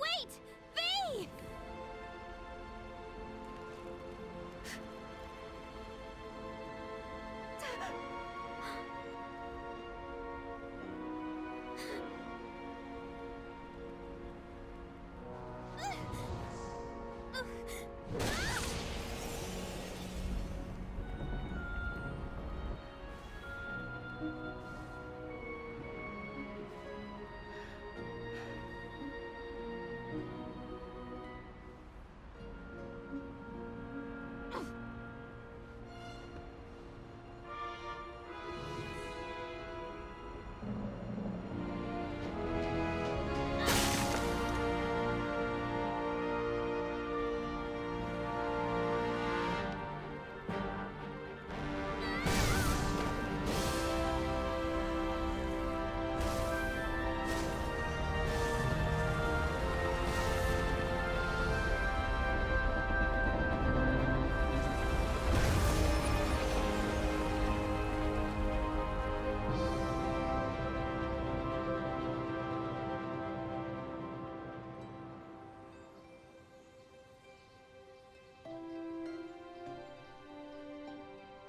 Wait! V!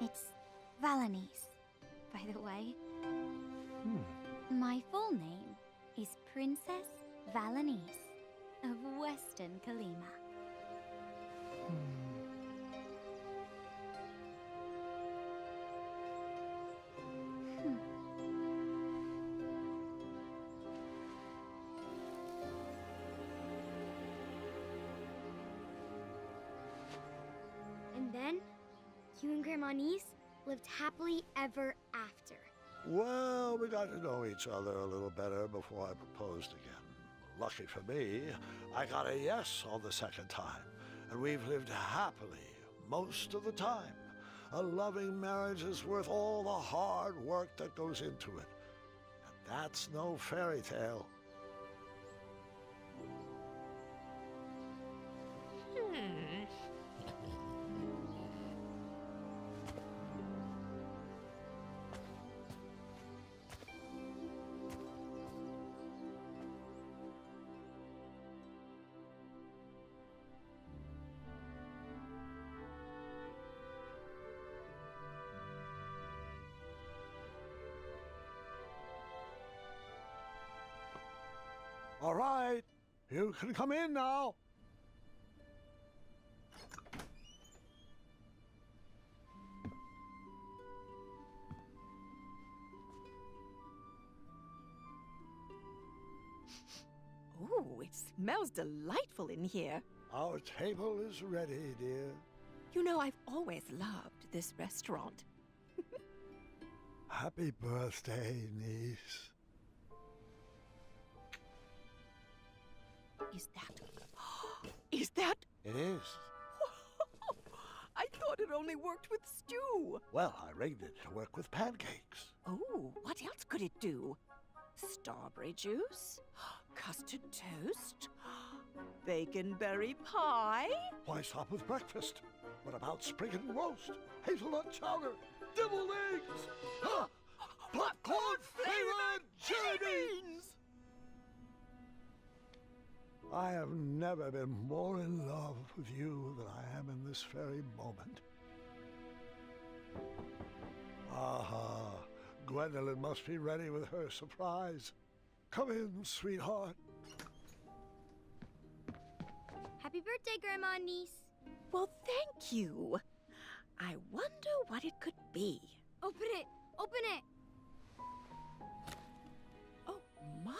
It's Valanice, by the way. My full name is Princess Valanice of Western Kalima.
And then, you and Grandma Niece lived happily ever after.
Well, we got to know each other a little better before I proposed again. Lucky for me, I got a yes on the second time, and we've lived happily most of the time. A loving marriage is worth all the hard work that goes into it. And that's no fairy tale. All right, you can come in now.
Ooh, it smells delightful in here.
Our table is ready, dear.
You know, I've always loved this restaurant.
Happy birthday, niece.
Is that... Is that...
It is.
I thought it only worked with stew.
Well, I rigged it to work with pancakes.
Oh, what else could it do? Strawberry juice? Custard toast? Bacon-berry pie?
Why stop with breakfast? What about sprig and roast? Hazelnut chowder? Deviled eggs? Popcorn-flavored jelly beans! I have never been more in love with you than I am in this very moment. Aha, Gwendolyn must be ready with her surprise. Come in, sweetheart.
Happy birthday, Grandma and Niece.
Well, thank you. I wonder what it could be.
Open it! Open it!
Oh, my.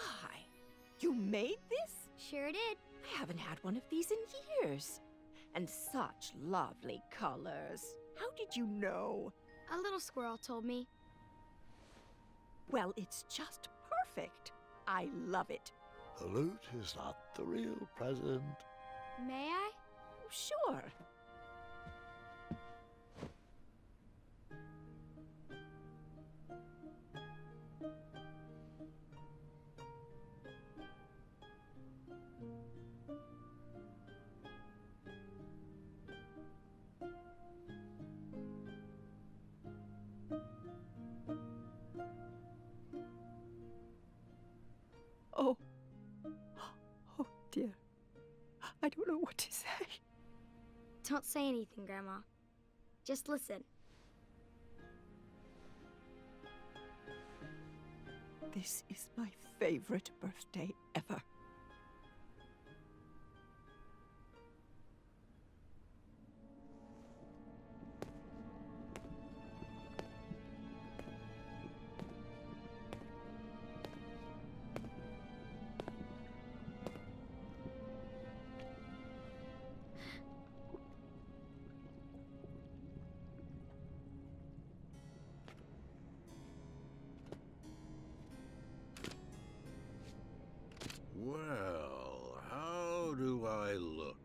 You made this?
Sure did.
I haven't had one of these in years. And such lovely colors. How did you know?
A little squirrel told me.
Well, it's just perfect. I love it.
The loot is not the real present.
May I?
Sure. Oh. Oh, dear. I don't know what to say.
Don't say anything, Grandma. Just listen.
This is my favorite birthday ever.
Well, how do I look?